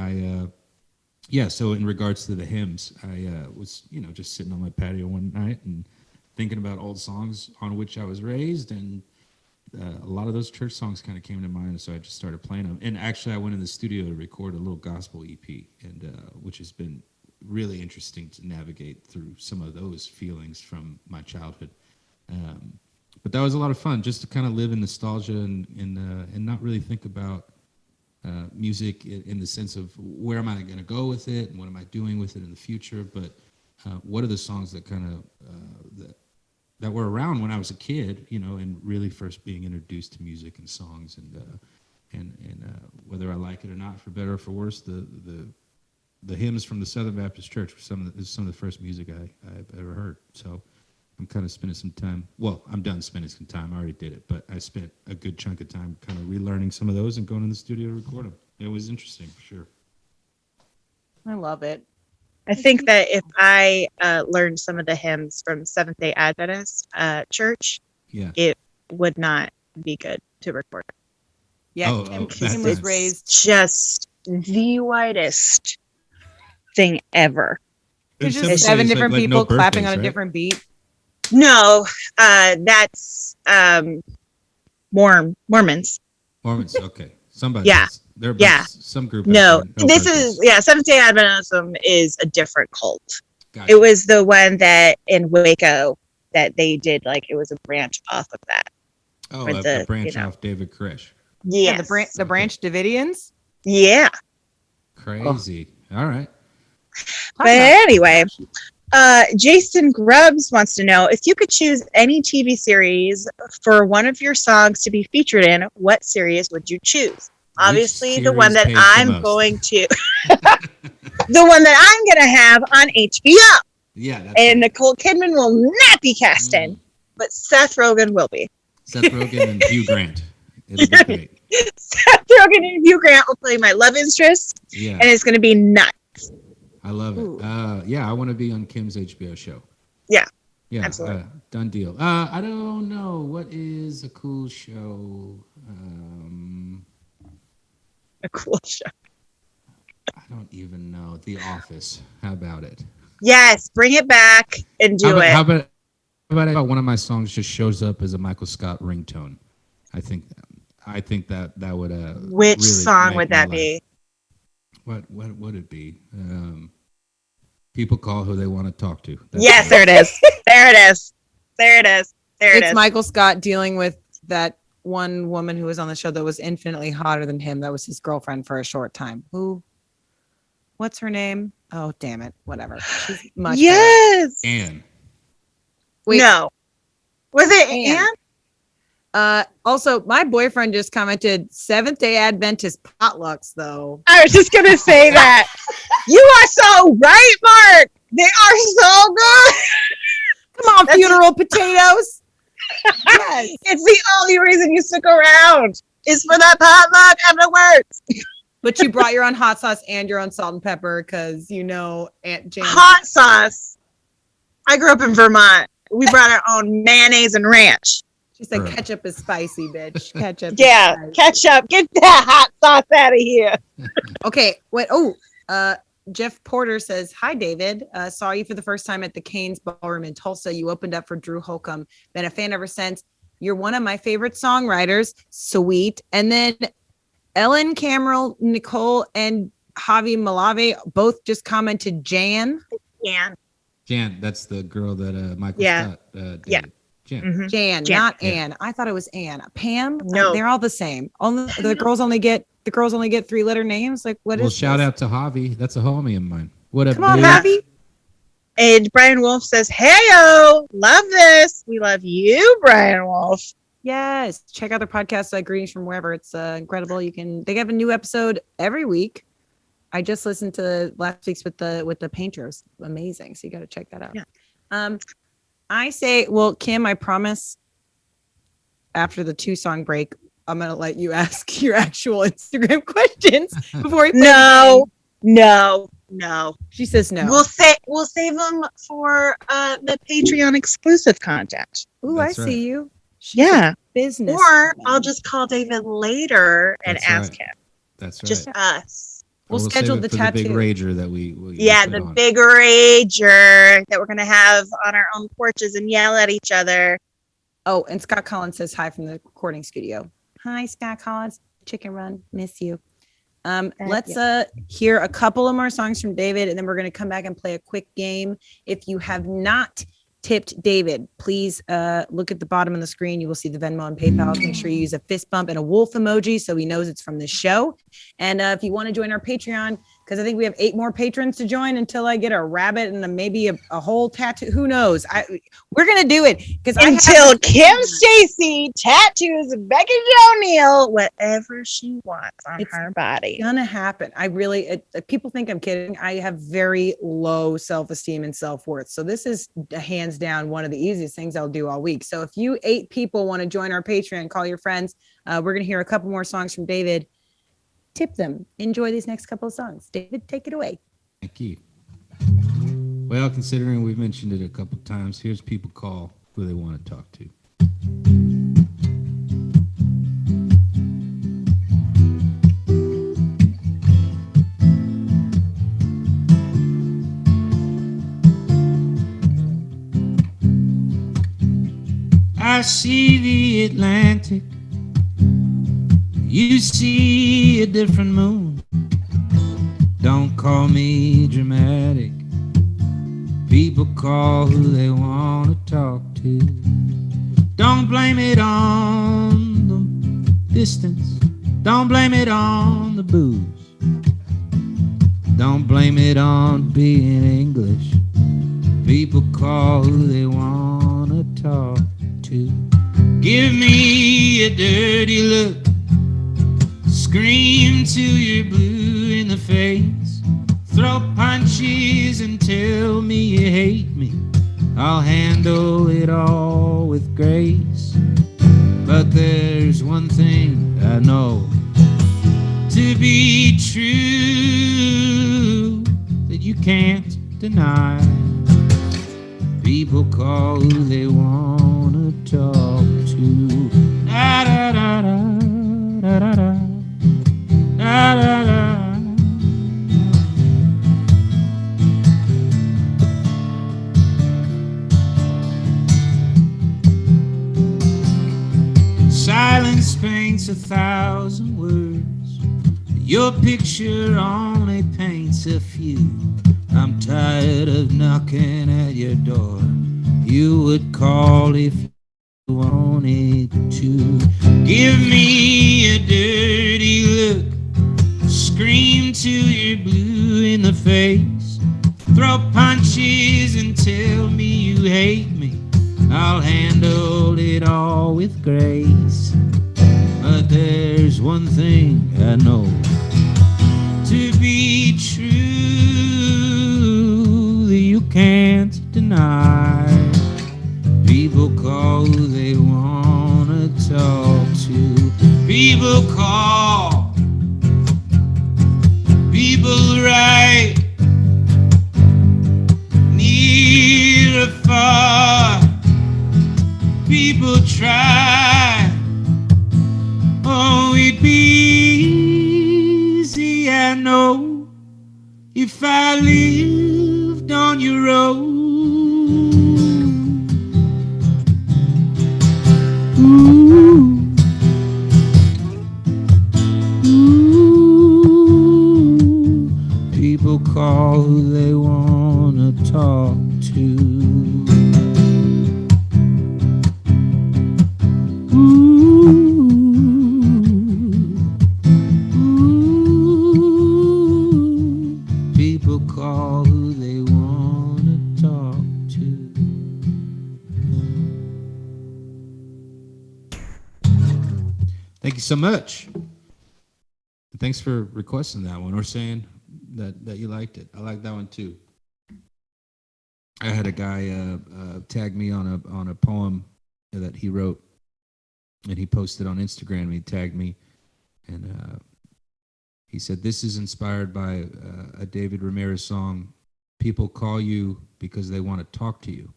So in regards to the hymns, I was, just sitting on my patio one night and thinking about old songs on which I was raised, and a lot of those church songs kind of came to mind, so I just started playing them. And actually, I went in the studio to record a little gospel EP, and which has been really interesting to navigate through some of those feelings from my childhood. But that was a lot of fun, just to kind of live in nostalgia and not really think about music in the sense of where am I going to go with it and what am I doing with it in the future, but what are the songs that kind of that were around when I was a kid, and really first being introduced to music and songs, and whether I like it or not, for better or for worse, the hymns from the Southern Baptist Church were some of the first music I've ever heard. So I'm kind of spending some time. Well, I'm done spending some time. I already did it, but I spent a good chunk of time kind of relearning some of those and going in the studio to record them. It was interesting for sure. I love it. I think that if I learned some of the hymns from Seventh-day Adventist Church, Yeah. it would not be good to record. Yeah, Oh, Kim was raised. Just the whitest thing ever. There's And just Seventh-day 7 is different like people no clapping birthdays, on a right? different beat. No, that's Mormons. Mormons, okay. Somebody. Yeah. Else. There, Yeah. Some group. No, has this birthdays. is Seventh-day Adventism is a different cult. Gotcha. It was the one that in Waco that they did, like it was a branch off of that. Oh, or a the, branch you know. off David Koresh. Yes. Yeah, the branch Davidians. Yeah. Crazy. All right. But anyway, Jason Grubbs wants to know if you could choose any TV series for one of your songs to be featured in, what series would you choose? Obviously, the one series that pays the I'm most? going to, the one that I'm going to have on HBO. Yeah. That's And right. Nicole Kidman will not be cast in, but Seth Rogen will be. Seth Rogen and Hugh Grant. It'll be great. Seth Rogen and Hugh Grant will play my love interest, Yeah. and it's going to be nuts. I love it. Ooh. Yeah, I want to be on Kim's HBO show. Yeah. Yeah, Absolutely. done deal. I don't know what is a cool show. A cool show. I don't even know. The Office. How about it? Yes, bring it back and How do about it. how about one of my songs just shows up as a Michael Scott ringtone? I think that would Which really song make would my that life. be? What would it be? People call who they want to talk to. That's Yes, it. there it is. There it is. There it is. There it It's is. Michael Scott dealing with that one woman who was on the show that was infinitely hotter than him. That was his girlfriend for a short time. What's her name? Oh, damn it. Whatever. She's much better. Yes. And Wait, No. Was it Anne. Anne? Also, my boyfriend just commented Seventh Day Adventist potlucks, though. I was just gonna say that. You are so right, Mark. They are so good. Come on, That's- funeral potatoes. Yes. It's the only reason you stick around. Is for that potluck and it works. But you brought your own hot sauce and your own salt and pepper because Aunt Jan. Hot sauce. I grew up in Vermont. We brought our own mayonnaise and ranch. She said Sure. ketchup is spicy, bitch. Ketchup. Yeah, Is spicy. ketchup. Get that hot sauce out of here. Okay. What? Oh, Jeff Porter says, "Hi, David. Saw you for the first time at the Canes Ballroom in Tulsa. You opened up for Drew Holcomb. Been a fan ever since. You're one of my favorite songwriters. Sweet." And then Ellen Cameron, Nicole, and Javi Malave both just commented Jan. Yeah. Jan, that's the girl that Michael Yeah. Scott dated. Yeah. Jan. Mhm. Jan, Jan. not Yeah. Anne. I thought it was Anne. Pam. No. They're all the same. Only the girls only get 3-letter names. Like what is? Well, shout this? out to Javi. That's a homie of mine. What up, Come on, dude? Javi. And Brian Wolf says, "Heyo, love this. We love you, Brian Wolf." Yes, check out their podcast, Greetings from Wherever. It's incredible. They have a new episode every week. I just listened to last week's with the painters. Amazing. So you got to check that out. Yeah. I say, well, Kim, I promise after the 2-song break, I'm going to let you ask your actual Instagram questions before we play the No, game. no. She says no. We'll save them for the Patreon exclusive content. Ooh, That's I right. see you. She's Yeah. a business. Or I'll just call David later and That's ask right. him. That's right. Just us. We'll save schedule it the for the big tattoo. rager that we Yeah, put the on. big rager that we're gonna have on our own porches and yell at each other. Oh, and Scott Collins says hi from the recording studio. Hi, Scott Collins. Chicken Run. Miss you. Let's hear a couple of more songs from David, and then we're going to come back and play a quick game. If you have not tipped David, please look at the bottom of the screen. You will see the Venmo and PayPal. Make sure you use a fist bump and a wolf emoji so he knows it's from the show. And if you want to join our Patreon, because I think we have 8 more patrons to join until I get a rabbit and maybe a whole tattoo. Who knows? We're going to do it because Until Kim Stacy tattoos Becky O'Neill whatever she wants on It's her body. gonna happen. People think I'm kidding. I have very low self-esteem and self-worth. So this is hands down one of the easiest things I'll do all week. So if you 8 people want to join our Patreon, call your friends. We're gonna hear a couple more songs from David. Tip them. Enjoy these next couple of songs. David, take it away. Thank you. Well, considering we've mentioned it a couple times, here's people call who they want to talk to. I see the Atlantic. You see a different moon. Don't call me dramatic. People call who they want to talk to. Don't blame it on the distance. Don't blame it on the booze. Don't blame it on being English. People call who they want to talk to. Give me a dirty look. Scream till you're blue in the face. Throw punches and tell me you hate me. I'll handle it all with grace. But there's one thing I know to be true that you can't deny. People People call who they wanna talk to. Da da da da da da da da da. Silence paints 1,000 words. Your picture only paints a few. I'm tired of knocking at your door. You would call if you wanted to. Give me a dirty look. Scream till you're blue in the face. Throw punches and tell me you hate me. I'll handle it all with grace. But there's one thing I know to be true that you can't deny. People call who they wanna talk to. People call. People write. Near or far. People try. Oh, it'd be easy, I know, if I lived on your road. Ooh. Ooh. People call who they wanna talk to. People call who they want to talk to. Thank you so much. Thanks for requesting that one or saying that you liked it. I like that one too. I had a guy tag me on a poem that he wrote, and he posted on Instagram. He tagged me, and he said, "This is inspired by a David Ramirez song. People call you because they want to talk to you."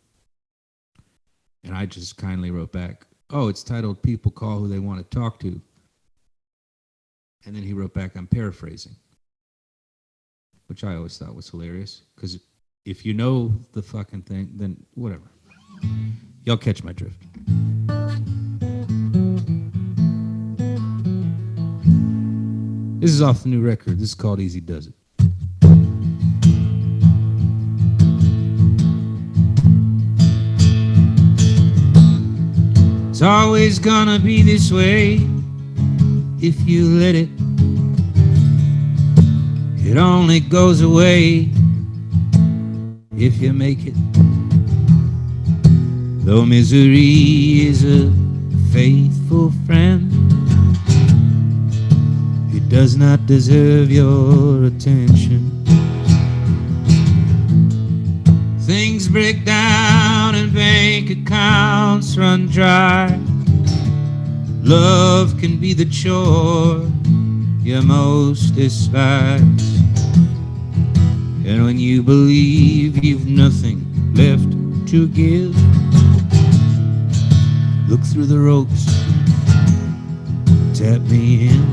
And I just kindly wrote back, "Oh, it's titled People Call Who They Want to Talk to." And then he wrote back, "I'm paraphrasing," which I always thought was hilarious, because if you know the fucking thing, then whatever. Y'all catch my drift. This is off the new record. This is called Easy Does It. It's always gonna be this way if you let it. It only goes away if you make it. Though misery is a faithful friend, it does not deserve your attention. Things break down and bank accounts run dry. Love can be the chore you most despise. And when you believe you've nothing left to give, look through the ropes, tap me in.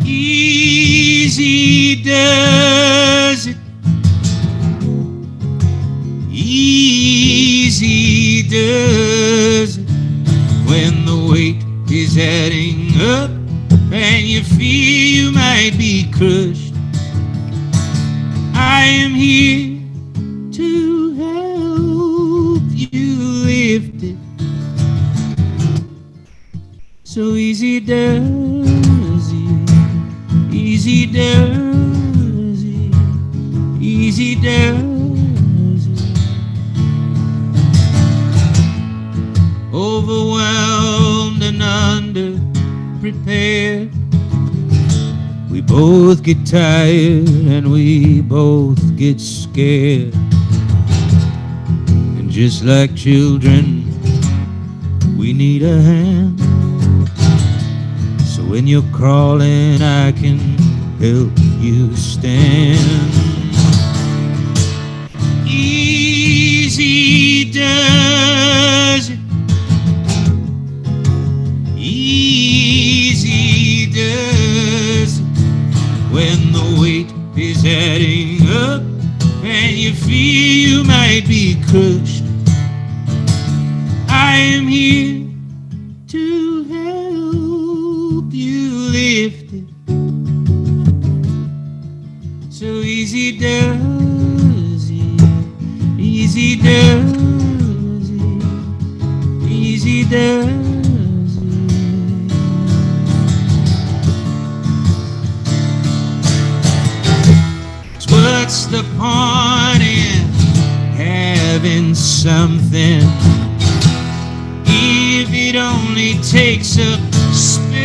Easy does it. Easy does it. When the weight is adding up and you feel you might be crushed, I am here to help you lift it. So easy does it. Easy does it. Easy does it. Overwhelmed and underprepared, we both get tired and we both get scared. And just like children, we need a hand. So when you're crawling, I can help you stand. Easy does it. Easy does it. When the weight is adding up and you feel you might be crushed, I am here to help you lift it. So easy does it, easy does it, easy does it. So what's the point in having something if it only takes up space?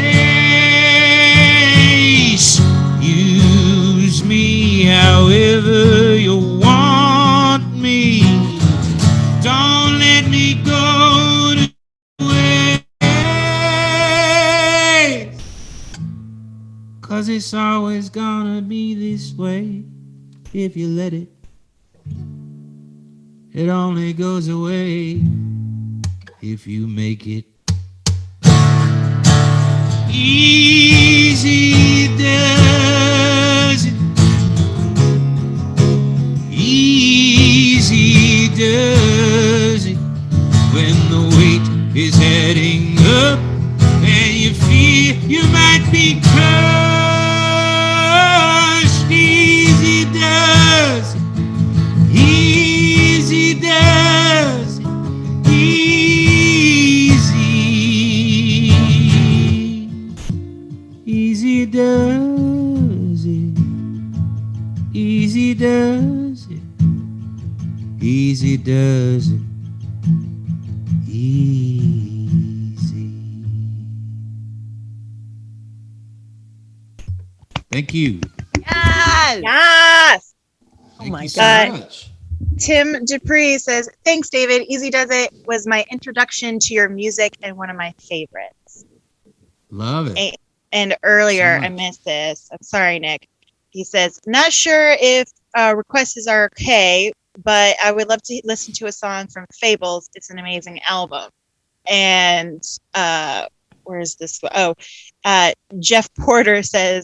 Use me however you want me. Don't let me go to waste. 'Cause it's always gonna be this way. If you let it, it only goes away. If you make it easy does it. Easy does it. When the weight is heading up and you feel you might be crushed. Easy does it. Easy does it. Easy does it. Easy does it. Easy does it. Easy. Thank you. Yes. Yes. Oh my Thank you so God. much. Tim Dupree says, "Thanks, David. Easy Does It was my introduction to your music and one of my favorites." Love it. And earlier, So I much. missed this. I'm sorry, Nick. He says, "Not sure if requests are okay, but I would love to listen to a song from Fables. It's an amazing album." And where's this? Oh, Jeff Porter said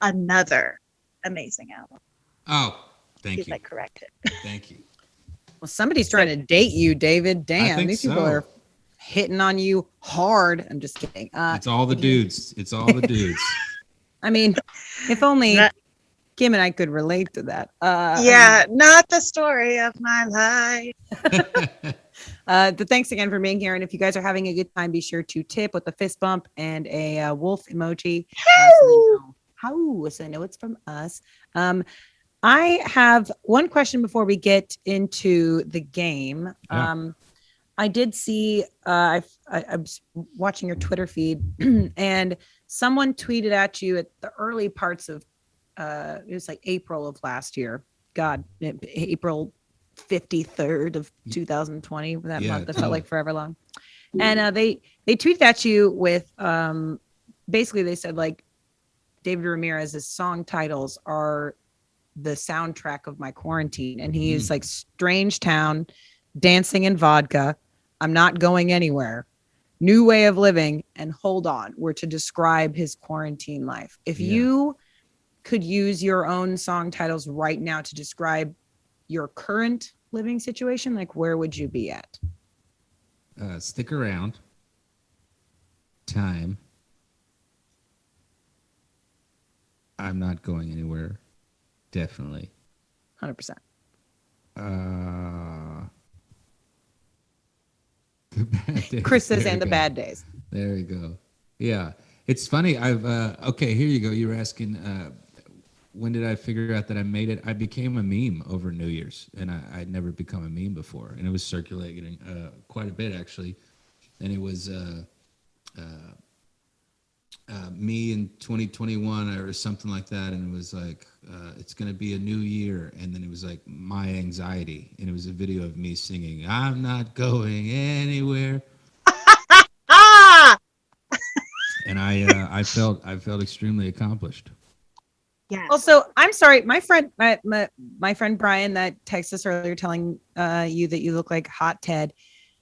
another amazing album. Oh, thank He's you. like corrected. Thank you. Well, somebody's trying to date you, David. Damn, think these people so. are hitting on you hard. I'm just kidding. It's all the dudes. It's all the dudes. I mean, if only Not- Kim and I could relate to that. Yeah, not the story of my life. But thanks again for being here. And if you guys are having a good time, be sure to tip with a fist bump and a wolf emoji. So they know it's from us. I have one question before we get into the game. Yeah. I did see, I was watching your Twitter feed and someone tweeted at you at the early parts of, it was like April of last year. God, April 53rd of 2020, that Yeah, month that felt totally. like forever long. And they tweeted at you with, basically they said like, David Ramirez's song titles are the soundtrack of my quarantine. And he is like Strange Town, Dancing in Vodka, I'm Not Going Anywhere, New Way of Living, and Hold On were to describe his quarantine life. If you could use your own song titles right now to describe your current living situation, like where would you be at? Stick around. Time. I'm not going anywhere. Definitely. 100%. The bad days. Chris says, There and the you go. bad days. There you go. Yeah. It's funny. Okay, here you go. You were asking, when did I figure out that I made it? I became a meme over New Year's, and I'd never become a meme before. And it was circulating quite a bit, actually. And it was me in 2021 or something like that. And it was like, it's going to be a new year. And then it was like my anxiety. And it was a video of me singing, I'm not going anywhere. Ah! And I felt extremely accomplished. Yes. Also, I'm sorry, my friend Brian that texted us earlier telling you that you look like Hot Ted.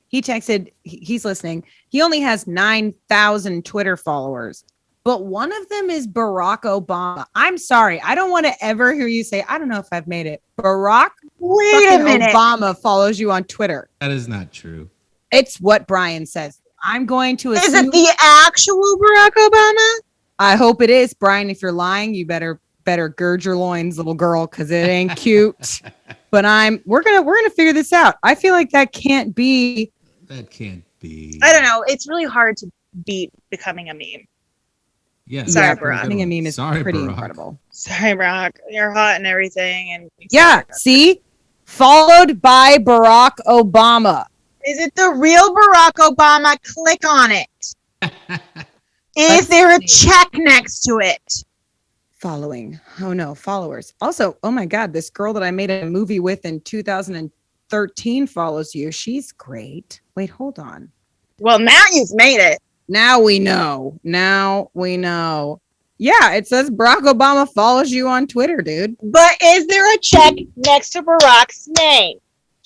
He texted, he's listening. He only has 9,000 Twitter followers, but one of them is Barack Obama. I'm sorry, I don't want to ever hear you say, I don't know if I've made it. Barack Wait a fucking minute. Obama follows you on Twitter. That is not true. It's what Brian says. I'm going to Is assume. it the actual Barack Obama? I hope it is, Brian. If you're lying, you better gird your loins, little girl, because it ain't cute. But we're gonna figure this out. I feel like that can't be. That can't be. I don't know. It's really hard to beat becoming a meme. Yeah. Sorry, Yeah, Barack. becoming a meme is Sorry, pretty Barack. incredible. Sorry, Barack. You're hot and everything. And Yeah, see? Followed by Barack Obama. Is it the real Barack Obama? Click on it. Is there a check next to it? Following. Oh no, followers. Also, oh my God, this girl that I made a movie with in 2013 follows you. She's great. Wait, hold on. Well, now you've made it. Now we know. Yeah, it says Barack Obama follows you on Twitter, dude. But is there a check next to Barack's name?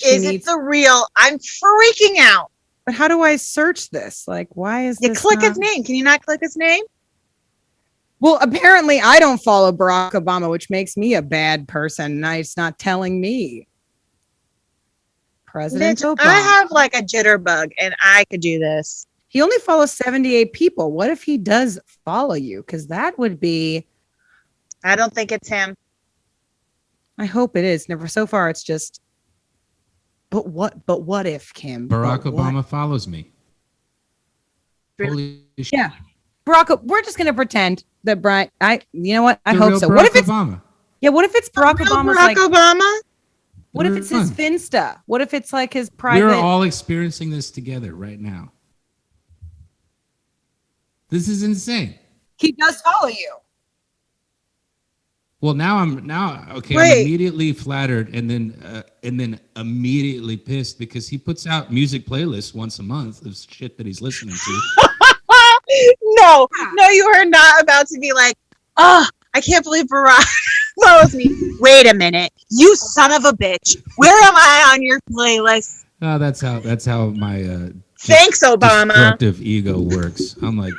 Is it needs- the real? I'm freaking out. But how do I search this? Like, why is You this click not- his name. Can you not click his name? Well, apparently I don't follow Barack Obama, which makes me a bad person. It's not telling me. President Bitch, Obama. I have like a jitterbug and I could do this. He only follows 78 people. What if he does follow you? Because that would be. I don't think it's him. I hope it is. Never so far. It's just. But what if, Kim? Barack But what? Obama follows me. Holy shit. Yeah. Barack, we're just gonna pretend that Brian. You know what? I The hope real so. Barack What if it's Obama? yeah? What if it's Barack Real Obama's Barack like? Obama? What if it's his Fun. Finsta? What if it's like his private? We're all experiencing this together right now. This is insane. He does follow you. Well, now okay. Wait. I'm immediately flattered, and then immediately pissed because he puts out music playlists once a month of shit that he's listening to. No, you are not about to be like, oh, I can't believe Barack follows me. Wait a minute, you son of a bitch. Where am I on your playlist? Oh, that's how my Thanks, Obama. destructive ego works. I'm like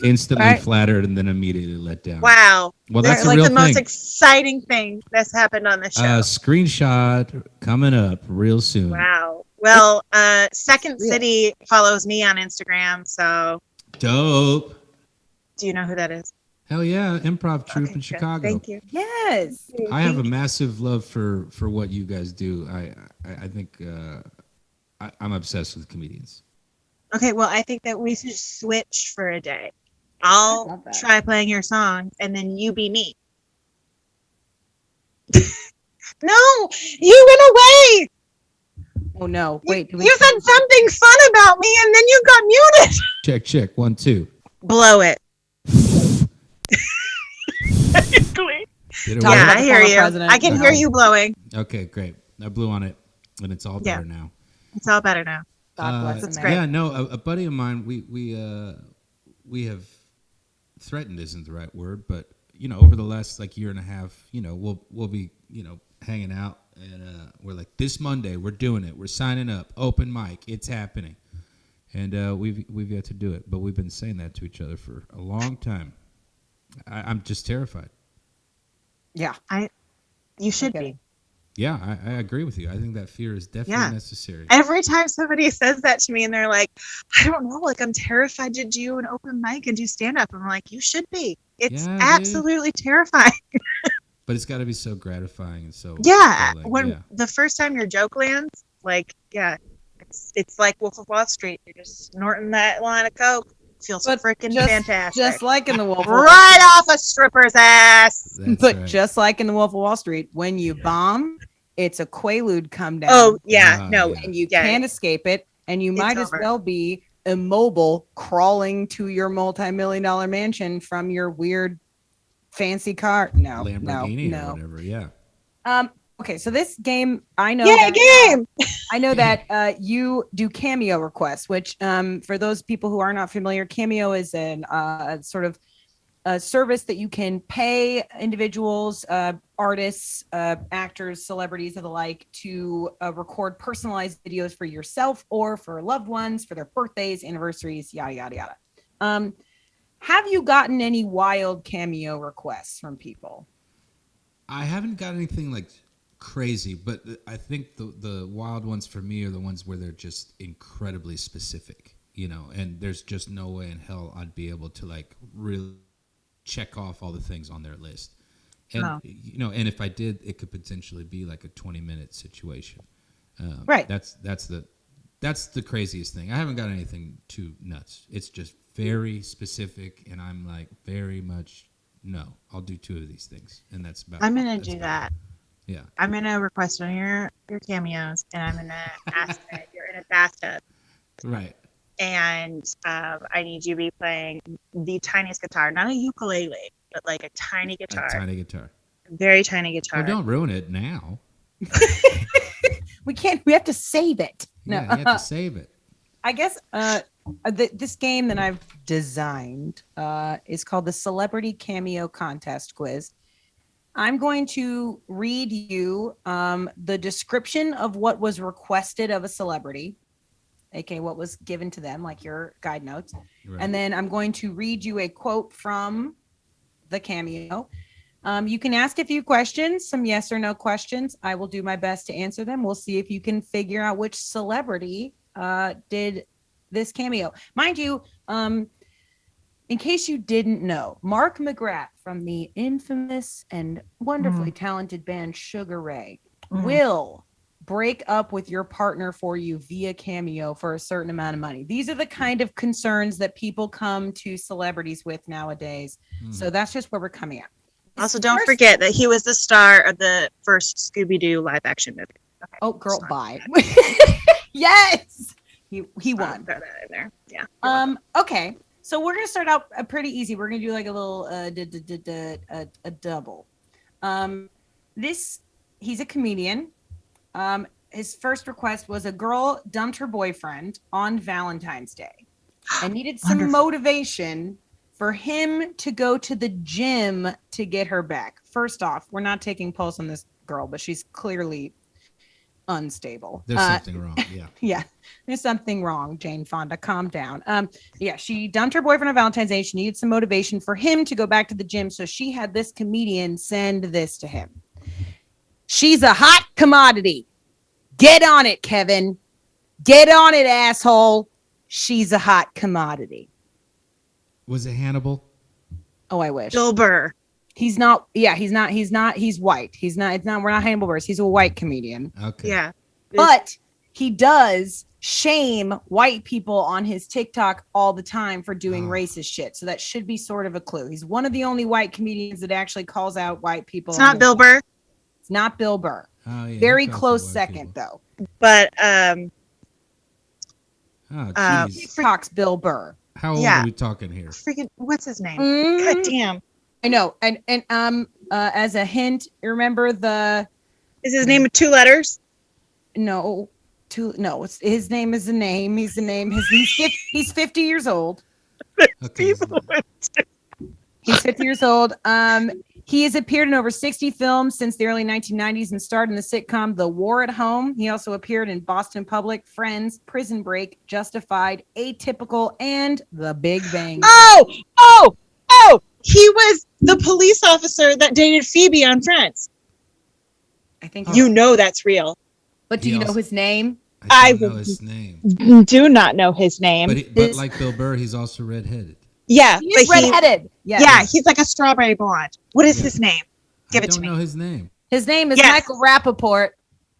instantly Right. flattered and then immediately let down. Wow. Well, That's that's a like real the most thing. exciting thing that's happened on the show. Screenshot coming up real soon. Wow. Well, Second real. City follows me on Instagram. So Dope. do you know who that is? Hell yeah, improv troupe Okay, in good. Chicago. Thank you. Yes. I have a massive love for what you guys do. I think I'm obsessed with comedians. Okay, well, I think that we should switch for a day. I I'll love that. try playing your songs, and then you be me. No, you went away. Oh no! Wait. do we- You said something fun about me, and then you got muted. Check 1 2. Blow it. Did it Talk work? Yeah, about I the hear former you. president. I can No. hear you blowing. Okay, great. I blew on it, and it's all Yeah. better now. It's all better now. God bless That's him, great. man. Yeah, no, a buddy of mine. We have threatened isn't the right word, but over the last like year and a half, we'll be hanging out, and we're like, this Monday we're doing it. We're signing up, open mic, it's happening, and we've yet to do it, but we've been saying that to each other for a long time. I'm just terrified. Yeah. You should Okay. be. Yeah, I agree with you. I think that fear is definitely Yeah. necessary. Every time somebody says that to me and they're like, I don't know, like I'm terrified to do an open mic and do stand up. I'm like, you should be. It's Yeah, dude. absolutely terrifying. But it's got to be so gratifying and so Yeah. fulfilling. When Yeah. the first time your joke lands, like, yeah, it's like Wolf of Wall Street. You're just snorting that line of coke. Feels But freaking just- fantastic. Just like in the Wolf of Wall right off a stripper's ass. That's But right. just like in the Wolf of Wall Street, when you bomb, it's a quaalude come down. Oh yeah, Ah, no, yeah. And you yeah. can't escape it. And you It's might as over. well be immobile crawling to your multi-million-dollar mansion from your weird fancy car. No, Lamborghini or no, whatever. Yeah. no. Okay, so this game, I know Yay, that, game. I know that you do Cameo requests, which for those people who are not familiar, Cameo is an sort of a service that you can pay individuals, artists, actors, celebrities, and the like to record personalized videos for yourself or for loved ones for their birthdays, anniversaries, yada, yada, yada. Have you gotten any wild cameo requests from people? I haven't got anything like crazy, but I think the wild ones for me are the ones where they're just incredibly specific, and there's just no way in hell I'd be able to like really check off all the things on their list. And and if I did, it could potentially be like a 20-minute situation. Right. That's the craziest thing. I haven't got anything too nuts. It's just very specific, and I'm like very much no. I'll do 2 of these things, and that's about. I'm gonna that's do about that. it. Yeah. I'm gonna request one of your cameos, and I'm gonna ask that you're in a bathtub, Right. and I need you to be playing the tiniest guitar, not a ukulele, but like a tiny guitar, A tiny guitar. very tiny guitar. Oh, don't ruin it now. We have to save it. No, Yeah, you have to save it. I guess this game that I've designed is called the Celebrity Cameo Contest Quiz. I'm going to read you the description of what was requested of a celebrity, aka what was given to them, like your guide notes. Right. And then I'm going to read you a quote from the cameo. You can ask a few questions, some yes or no questions. I will do my best to answer them. We'll see if you can figure out which celebrity did this cameo. Mind you, in case you didn't know, Mark McGrath from the infamous and wonderfully talented band Sugar Ray will break up with your partner for you via cameo for a certain amount of money. These are the kind of concerns that people come to celebrities with nowadays. So that's just where we're coming at. Also, don't forget that he was the star of the first Scooby-Doo live-action movie. Okay. Oh, girl, Sorry. bye. Yes, he won. Throw that in there. Yeah. Okay, so we're gonna start out pretty easy. We're gonna do like a little a double. He's a comedian. His first request was a girl dumped her boyfriend on Valentine's Day and needed some Wonderful. motivation for him to go to the gym to get her back. First off, we're not taking pulse on this girl, but she's clearly unstable. There's something wrong. Yeah. Yeah, there's something wrong, Jane Fonda. Calm down. Yeah, she dumped her boyfriend on Valentine's Day. She needed some motivation for him to go back to the gym. So she had this comedian send this to him. She's a hot commodity. Get on it, Kevin. Get on it, asshole. She's a hot commodity. Was it Hannibal? Oh, I wish. Bill Burr. He's not. Yeah, he's not. He's not. He's white. He's not. It's not. We're not Hannibal Buress. He's a white comedian. Okay. Yeah. But he does shame white people on his TikTok all the time for doing racist shit. So that should be sort of a clue. He's one of the only white comedians that actually calls out white people. It's not Bill Burr, It's not Bill Burr. Oh, yeah, Very he calls close out white second, people. though. but Oh, jeez. TikTok's Bill Burr. How old yeah. are we talking here? freaking what's his name? Mm. God damn. I know. And as a hint, remember the Is his name with 2 letters? no, it's his name is the name. He's the name. He's 50 years old. Okay. He's 50 years old. He has appeared in over 60 films since the early 1990s and starred in the sitcom The War at Home. He also appeared in Boston Public, Friends, Prison Break, Justified, Atypical, and The Big Bang. Oh! He was the police officer that dated Phoebe on Friends. I think. You know that's real. But do He you know also- his name? I don't know his name. Do not know his name. But like Bill Burr, he's also redheaded. Yeah, He is but redheaded. Yes. yeah, he's like a strawberry blonde. What is his name? Give I it to don't me. know his name. His name is Yes. Michael Rappaport.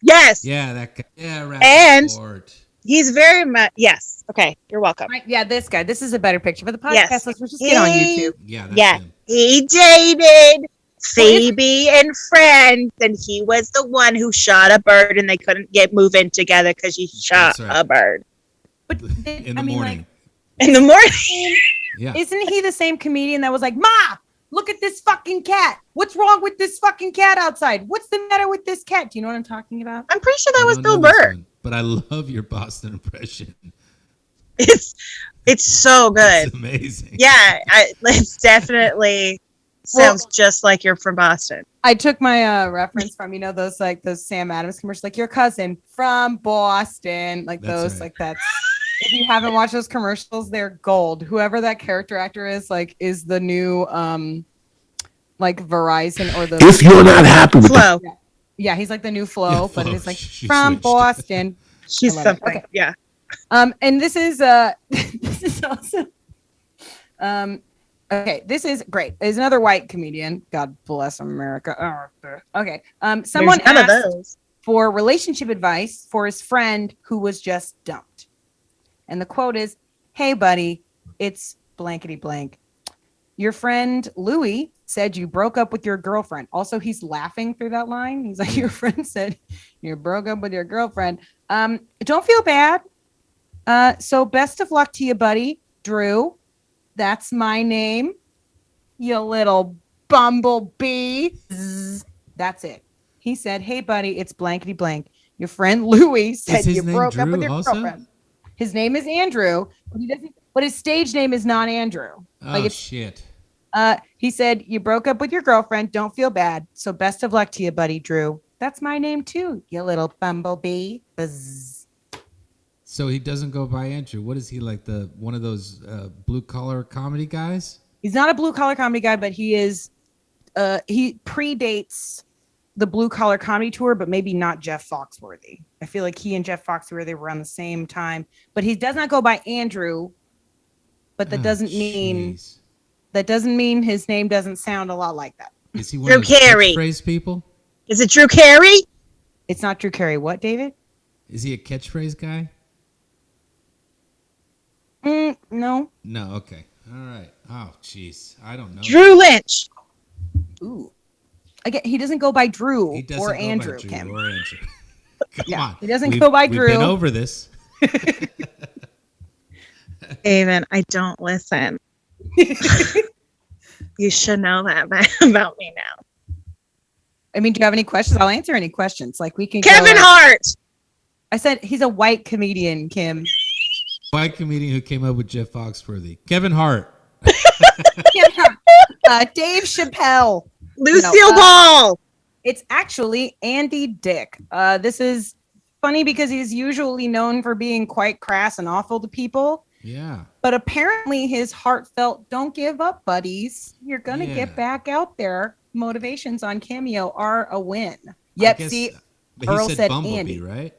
Yes, Yeah, that guy. Yeah, And- Rappaport. he's very much. Yes. Okay, you're welcome. Right? Yeah, this guy. This is a better picture for the podcast. Yes. Let's just get on YouTube. Yeah, that's Yeah, him. he dated Phoebe and Friends, and he was the one who shot a bird, and they couldn't move in together because he shot That's right. a bird But In the morning. in the morning. Yeah. isn't he the same comedian that was like, "Ma, look at this fucking cat. What's wrong with this fucking cat outside? What's the matter with this cat?" Do you know what I'm talking about? I'm pretty sure that I was don't Bill know this Burr. one, but I love your Boston impression. It's so good. It's amazing. Yeah, it's definitely sounds just like you're from Boston. I took my reference from those Sam Adams commercials, like your cousin from Boston, like That's those, right. like that's. If you haven't watched those commercials, they're gold. Whoever that character actor is the new like Verizon or the. If you're not happy with Flo, Yeah, he's like the new Flo, Yeah, but Flo, it's like she from switched. Boston. she's I love it. something. Okay. Yeah. And this is this is awesome. Okay, this is great. Is another white comedian. God bless America. Oh, okay. Someone There's none of asked those. for relationship advice for his friend who was just dumped. And the quote is, "Hey buddy, it's blankety blank. Your friend Louie said you broke up with your girlfriend." Also, he's laughing through that line. He's like, "Your friend said you broke up with your girlfriend. Don't feel bad. So best of luck to you, buddy. Drew. That's my name. You little bumblebee." Zzz. That's it. He said, "Hey buddy, it's blankety blank. Your friend Louie said his you name broke up Drew with your also? girlfriend." His name is Andrew, but he doesn't. But his stage name is not Andrew. Oh it's shit. he said, "You broke up with your girlfriend. Don't feel bad. So best of luck to you, buddy, Drew. That's my name too, you little bumblebee." Buzz. So he doesn't go by Andrew. What is he, like the one of those blue collar comedy guys? He's not a blue collar comedy guy, but he is. He predates the blue collar comedy tour, but maybe not Jeff Foxworthy. I feel like he and Jeff Foxworthy were around the same time, but he does not go by Andrew. But that Oh, doesn't mean jeez. his name doesn't sound a lot like that. Is he one Drew of those Carey. catchphrase people? Is it Drew Carey? It's not Drew Carey. What, David? Is he a catchphrase guy? No. No. Okay. All right. Oh, jeez. I don't know. Drew Lynch. Ooh. Again, he doesn't go by Drew He doesn't or go by Andrew, Drew Kim. or Andrew. Come Yeah, on. he doesn't go by We've Drew. been over this. David, I don't listen. You should know that about me now. I mean, do you have any questions? I'll answer any questions. Like we can. Kevin Hart. I said he's a white comedian, Kim. White comedian who came up with Jeff Foxworthy. Kevin Hart. Dave Chappelle. Lucille Ball. It's actually Andy Dick. This is funny because he's usually known for being quite crass and awful to people. Yeah. But apparently his heartfelt "don't give up, buddies. You're going to Yeah. get back out there" motivations on Cameo are a win. I Yep, guess- see, but he Earl said said Bumblebee, Andy. right?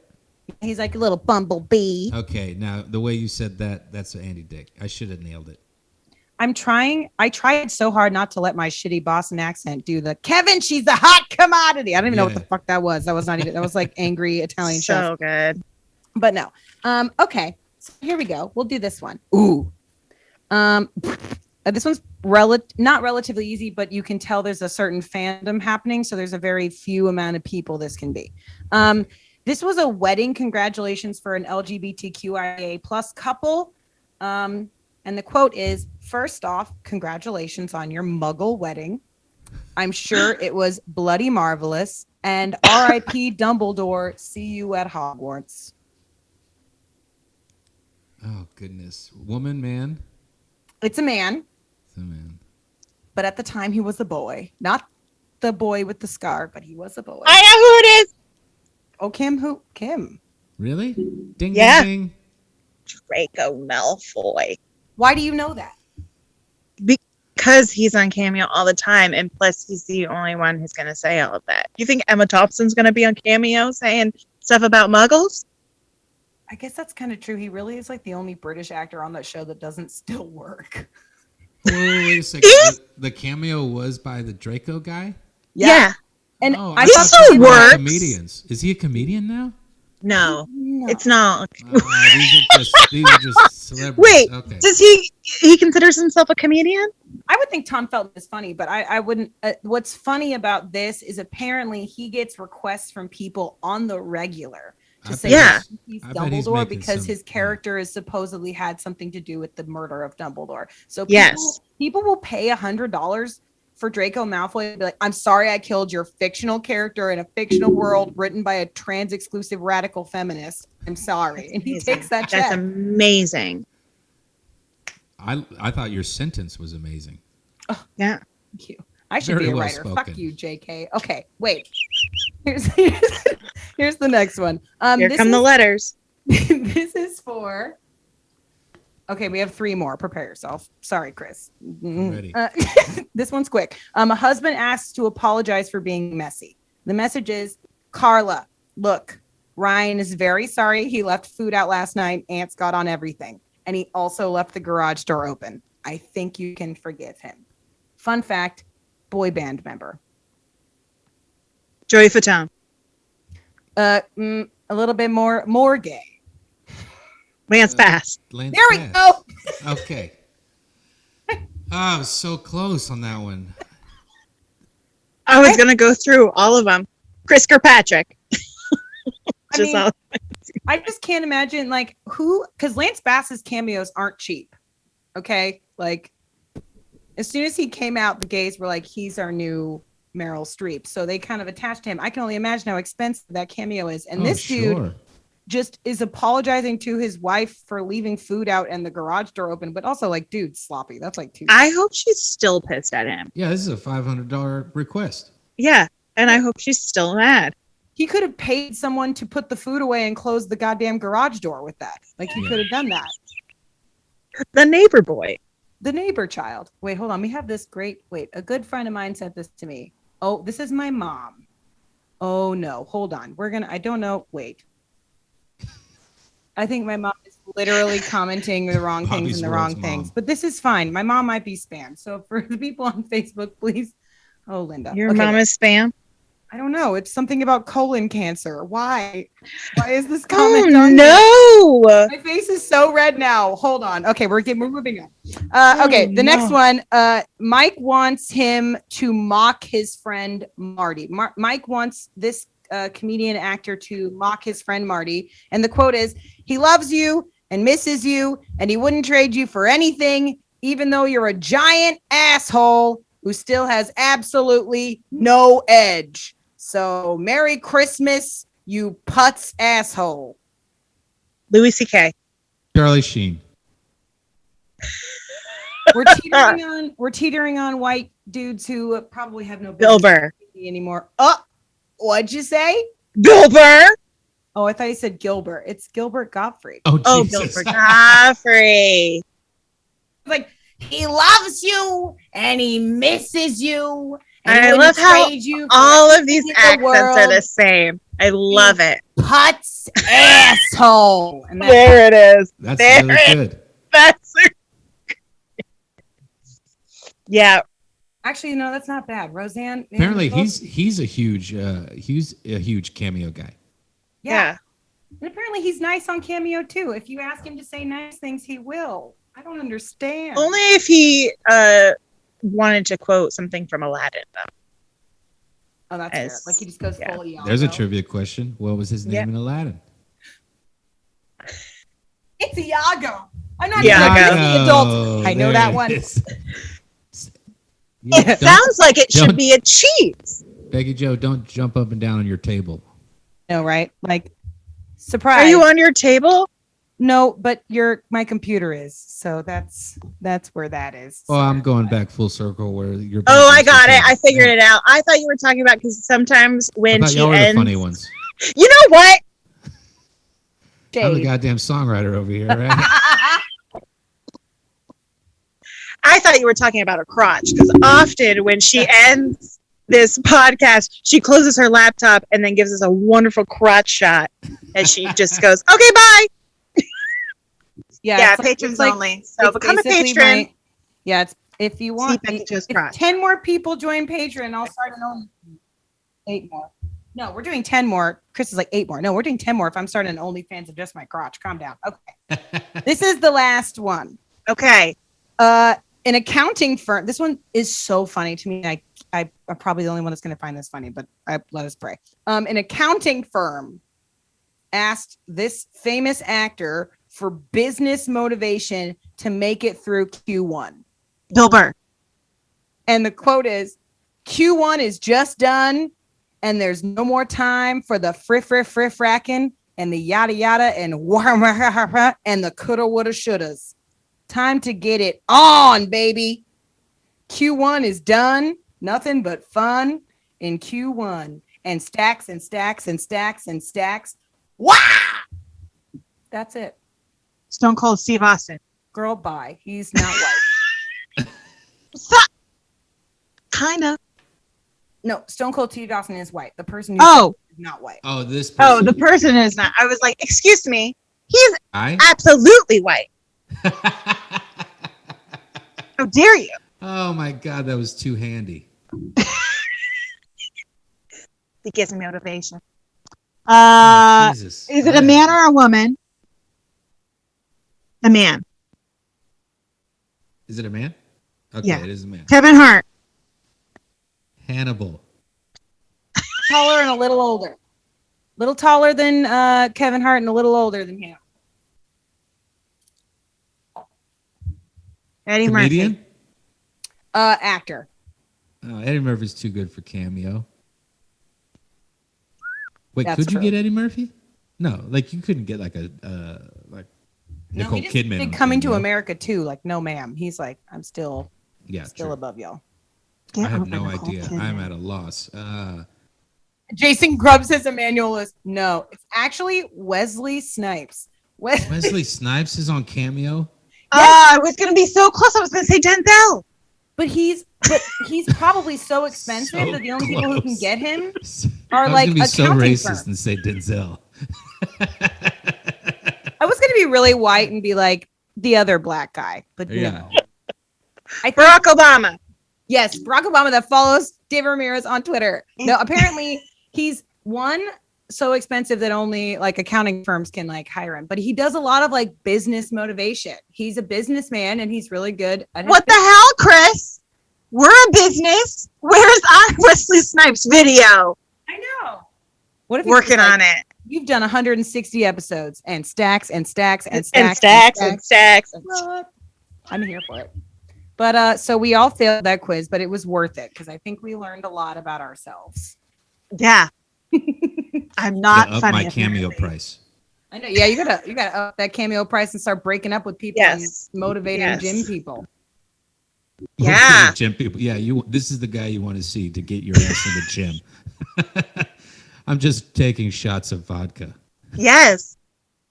He's like a little bumblebee. Okay. Now, the way you said that, that's Andy Dick. I should have nailed it. I'm trying. I tried so hard not to let my shitty Boston accent do the Kevin, she's a hot commodity. I don't even know what the Yeah. fuck that was. That was not even, that was like angry Italian chef. So good. But no. Okay. So here we go. We'll do this one. Ooh. This one's not relatively easy, but you can tell there's a certain fandom happening. So there's a very few amount of people this can be. This was a wedding congratulations for an LGBTQIA plus couple. And the quote is, "First off, congratulations on your muggle wedding. I'm sure it was bloody marvelous. And RIP Dumbledore, see you at Hogwarts." Oh, goodness. Woman, man? It's a man, It's a man. but at the time he was a boy. Not the boy with the scar, but he was a boy. I know who it is. Oh, Kim, who? Kim. Really? Ding, Yeah. ding, ding. Draco Malfoy. Why do you know that? Because he's on Cameo all the time, and plus he's the only one who's going to say all of that. You think Emma Thompson's going to be on Cameo saying stuff about Muggles? I guess that's kind of true. He really is like the only British actor on that show that doesn't still work. Wait a second. The cameo was by the Draco guy? Yeah. And Oh, I He thought still Kim- works. Comedians. Is he a comedian now? No, No. it's not. These are just celebrities. Wait, Okay. does he considers himself a comedian? I would think Tom Felton is funny, but I wouldn't. What's funny about this is apparently he gets requests from people on the regular to I say bet he's I bet he's Dumbledore making because some- his character is supposedly had something to do with the murder of Dumbledore. So Yes. people will pay $100 for Draco Malfoy to be like, "I'm sorry I killed your fictional character in a fictional world written by a trans exclusive radical feminist, I'm sorry. And he Amazing. takes that That's check. amazing. I thought your sentence was amazing. Yeah. Thank you. I should Very be a well writer. spoken. Fuck you, JK. Okay, wait. Here's here's the next one. Here This come the is- letters. this is for. Okay, we have 3 more. Prepare yourself. Sorry, Chris. I'm ready. This one's quick. A husband asks to apologize for being messy. The message is, Carla, look, Ryan is very sorry. He left food out last night. Ants got on everything. And he also left the garage door open. I think you can forgive him. Fun fact, boy band member. Joey Fatone. A little bit more gay. Lance Bass. Lance There we Bass. go. Okay. I was so close on that one. I was going to go through all of them. Chris Kirkpatrick. I mean, I just can't imagine like who, because Lance Bass's cameos aren't cheap. Okay. Like as soon as he came out, the gays were like, he's our new Meryl Streep. So they kind of attached him. I can only imagine how expensive that cameo is. And this dude just is apologizing to his wife for leaving food out and the garage door open, but also like, dude, sloppy. That's like too. I hope she's still pissed at him. Yeah, this is a $500 request. Yeah. And I hope she's still mad. He could have paid someone to put the food away and close the goddamn garage door with that. Like he could have done that. The neighbor boy. The neighbor child. Wait, hold on. We have this great. Wait, a good friend of mine sent this to me. Oh, this is my mom. Oh no, hold on. I don't know. Wait. I think my mom is literally commenting the wrong things Bobby's and the wrong world's things, mom. but this is fine. My mom might be spam. So for the people on Facebook, please. Oh, Linda. Your Okay, mom is spam? I don't know. It's something about colon cancer. Why? Why is this Oh, comment on here? no. My face is so red now. Hold on. Okay, we're moving on. Okay, the next one. Mike wants him to mock his friend Marty. Mike wants this comedian actor to mock his friend Marty, and the quote is, "He loves you and misses you, and he wouldn't trade you for anything, even though you're a giant asshole who still has absolutely no edge. So Merry Christmas, you putz asshole." Louis C.K. Charlie Sheen. We're teetering on white dudes who probably have no Bill business Burr. anymore. Oh, what'd you say? Bill Burr. Oh, I thought you said Gilbert. It's Gilbert Gottfried. Oh, Oh, Jesus. Bill Burr. Godfrey. Like, he loves you and he misses you. And I he love wouldn't how trade you for all of these anything in the accents are world. the same. I love it. Putz asshole. And that's There it is. That's There really it- good. That's yeah. actually, no, that's not bad. Roseanne. man, Apparently, those- he's a huge cameo guy. yeah. And apparently he's nice on Cameo too. If you ask him to say nice things, he will. I don't understand. Only if he wanted to quote something from Aladdin, though. Oh, that's fair. As- Like he just goes yeah. full Iago. There's a trivia question. What was his name Yeah. in Aladdin? It's Iago. I'm not Iago. the adult. I know There that it one. is. Yeah, It don't- sounds like it should don't- be a cheese. Becky Joe, don't jump up and down on your table. No, right? Like, surprise. Are you on your table? No, but my computer is. So that's where that is. Oh, I'm going back full circle where you're. Oh, I got it. I figured it out. I thought you were talking about because sometimes I when thought she y'all were ends, the funny ones. you know what? I'm the Jade. goddamn songwriter over here, right? I thought you were talking about her crotch because often when she ends this podcast, she closes her laptop and then gives us a wonderful crotch shot as she just goes, "Okay, bye." Yeah, it's patrons it's like- only. So it's become a basically patron. it's if you want. Becky Joe's If crotch. 10 more people join Patreon, I'll start an only 8 more. No, we're doing 10 more. Chris is like 8 more. No, we're doing 10 more if I'm starting an OnlyFans of just my crotch. Calm down. Okay. This is the last one. Okay. An accounting firm. This one is so funny to me. I'm probably the only one that's going to find this funny, but let us pray. An accounting firm asked this famous actor for business motivation to make it through Q1. Bill Burr. And the quote is, "Q1 is just done, and there's no more time for the friff racking and the yada yada and and the coulda, woulda, shouldas. Time to get it on, baby. Q1 is done. Nothing but fun in Q1 and stacks and stacks and stacks and stacks. Wow! That's it. Stone Cold Steve Austin. Girl, bye. He's not white. Kind of. No, Stone Cold Steve Austin is white. The person you Oh. said is not white. Oh, this person. Oh, the person is not. I was like, excuse me. He's I? absolutely white. How dare you? Oh my God, that was too handy. It gives me motivation. Oh, Jesus. Is it a man or a woman? A man. Is it a man? Okay, Yeah. it is a man. Kevin Hart. Hannibal. Taller and a little older. Little taller than Kevin Hart and a little older than him. Eddie Comedian? Murphy. Actor. Oh, Eddie Murphy's too good for cameo. Wait, That's could you true. get Eddie Murphy? No, like you couldn't get like a like No, Nicole he just Kidman. did on Coming to cameo. America too. Like, no, ma'am. He's like, I'm still Yeah, true. above y'all. I have no idea. I'm at a loss. Jason Grubb says Emmanuel is no. It's actually Wesley Snipes. Wesley Snipes is on cameo. I was going to be so close. I was going to say Denzel. But he's probably so expensive So that the only people who can close. get him I are was like gonna be so accounting racist firms. and say Denzel. I was gonna be really white and be like the other black guy, but Yeah. no. I think, Barack Obama. yes, Barack Obama that follows David Ramirez on Twitter. No, apparently he's so expensive that only like accounting firms can like hire him. But he does a lot of like business motivation. He's a businessman and he's really good at his What the hell, Chris? We're a business. Where's our Wesley Snipes video? I know. What if he's Working just like, on it. You've done 160 episodes and stacks and stacks and And stacks stacks and stacks. What? I'm here for it. But so we all failed that quiz, but it was worth it because I think we learned a lot about ourselves. Yeah. I'm not Up funny. my cameo apparently. price. I know. Yeah, you gotta up that cameo price and start breaking up with people Yes. and motivating Yes. gym people. Yeah. Gym people. Yeah, this is the guy you want to see to get your ass in the gym. I'm just taking shots of vodka. Yes.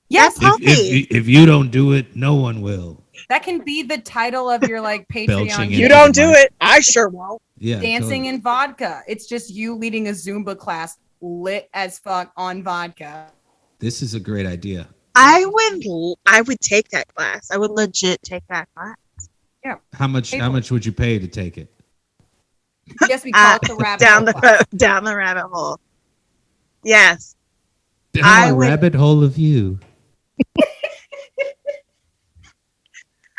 Yes, That's healthy. If you don't do it, no one will. that can be the title of your like Belching Patreon. into You the don't do mic. it. I sure won't. Yeah, Dancing totally. in vodka. It's just you leading a Zumba class lit as fuck on vodka. This is a great idea. I would take that class. I would legit take that class. How much would you pay to take it? Yes, we call it the rabbit down hole the class. down the rabbit hole. Yes. Down I the would- rabbit hole of you.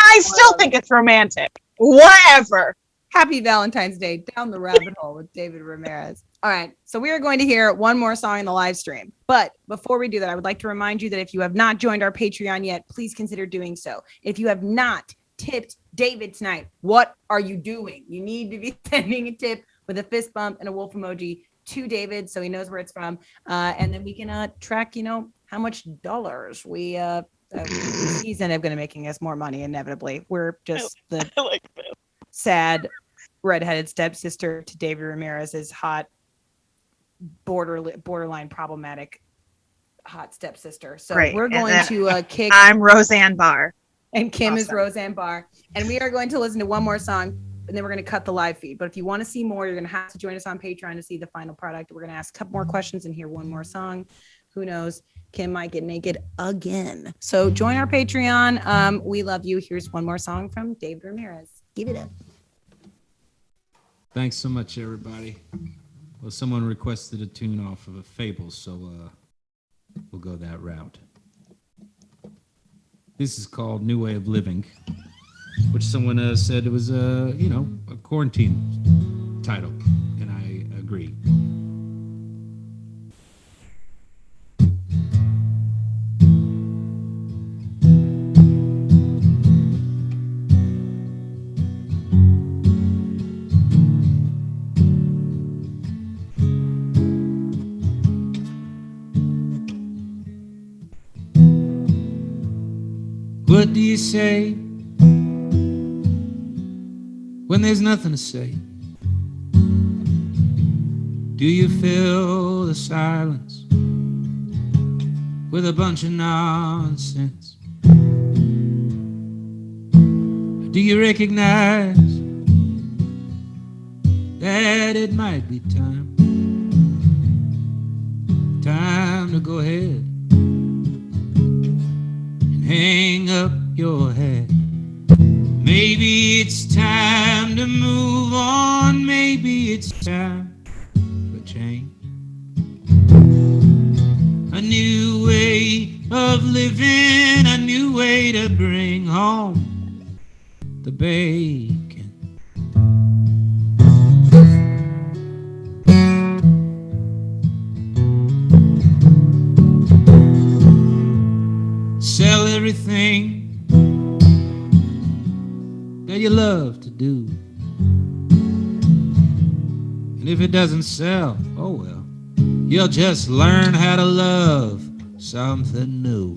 I still think it's romantic. Whatever. Happy Valentine's Day down the rabbit hole with David Ramirez. All right. So we are going to hear one more song in the live stream. But before we do that, I would like to remind you that if you have not joined our Patreon yet, please consider doing so. If you have not tipped David tonight, what are you doing? You need to be sending a tip with a fist bump and a wolf emoji to David so he knows where it's from. And then we can track, how much dollars we he's end up going to making us more money inevitably. We're just the I like this. sad redheaded stepsister to David Ramirez's hot borderline problematic hot stepsister. So Great. we're And going then to kick I'm Roseanne Barr. and Kim is awesome. Roseanne Barr, and we are going to listen to one more song and then we're going to cut the live feed. But if you want to see more, you're going to have to join us on Patreon to see the final product. We're going to ask a couple more questions and hear one more song. Who knows? Kim might get naked again. So join our Patreon. We love you. Here's one more song from David Ramirez. Give it up. Thanks so much, everybody. Well, someone requested a tune off of a Fable, so we'll go that route. This is called New Way of Living, which someone said it was a quarantine title, and I agree. you say when there's nothing to say? Do you fill the silence with a bunch of nonsense? Do you recognize that it might be time to go ahead and hang up your head? Maybe it's time to move on. Maybe it's time for change. A new way of living, a new way to bring home the bacon. Sell everything that you love to do. And if it doesn't sell, oh well, you'll just learn how to love something new.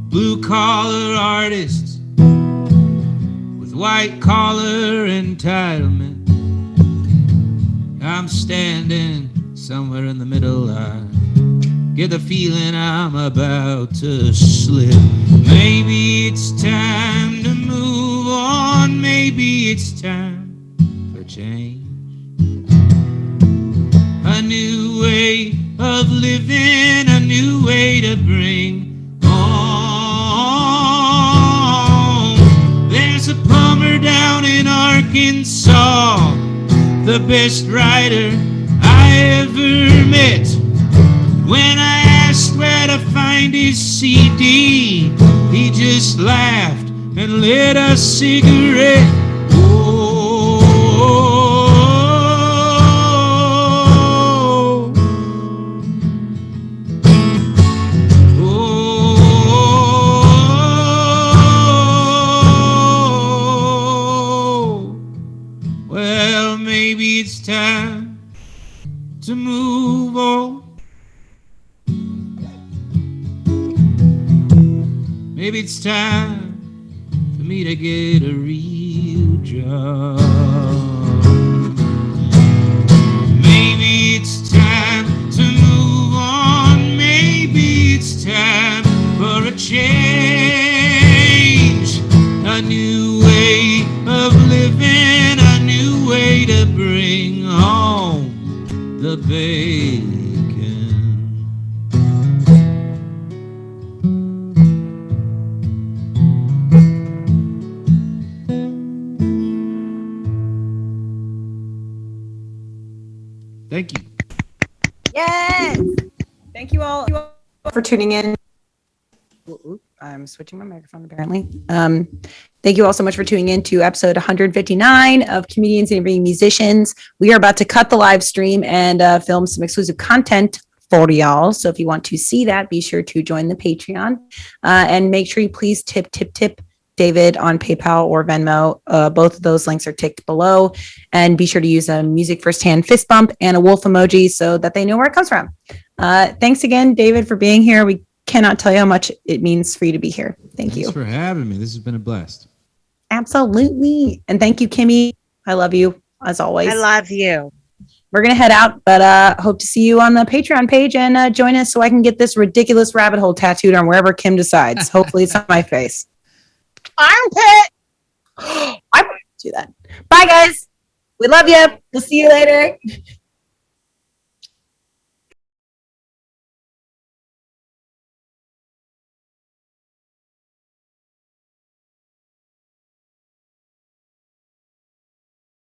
Blue collar artists with white collar entitlement. I'm standing somewhere in the middle. I get the feeling I'm about to slip. Maybe it's time to move on. Maybe it's time for change. A new way of living, a new way to bring home. There's a plumber down in Arkansas, the best writer I ever met. When I asked where to find his CD, he just laughed and lit a cigarette. Oh, oh, oh. Well, maybe it's time to move on. Maybe it's time for me to get a real job. Maybe it's time to move on. Maybe it's time for a change. A new way of living, a new way to bring home the bacon. Thank you. Yes. Thank you all for tuning in. I'm switching my microphone apparently. Thank you all so much for tuning in to episode 159 of Comedians Interviewing Musicians. We are about to cut the live stream and film some exclusive content for y'all. So if you want to see that, be sure to join the Patreon and make sure you please tip David on PayPal or Venmo. Both of those links are ticked below. And be sure to use a music firsthand fist bump and a wolf emoji so that they know where it comes from. Thanks again, David, for being here. We cannot tell you how much it means for you to be here. Thank you. Thanks for having me. This has been a blast. Absolutely. And thank you, Kimmy. I love you as always. I love you. We're going to head out, but hope to see you on the Patreon page and join us so I can get this ridiculous rabbit hole tattooed on wherever Kim decides. Hopefully it's on my face. Armpit. I won't do that. Bye, guys. We love you. We'll see you later.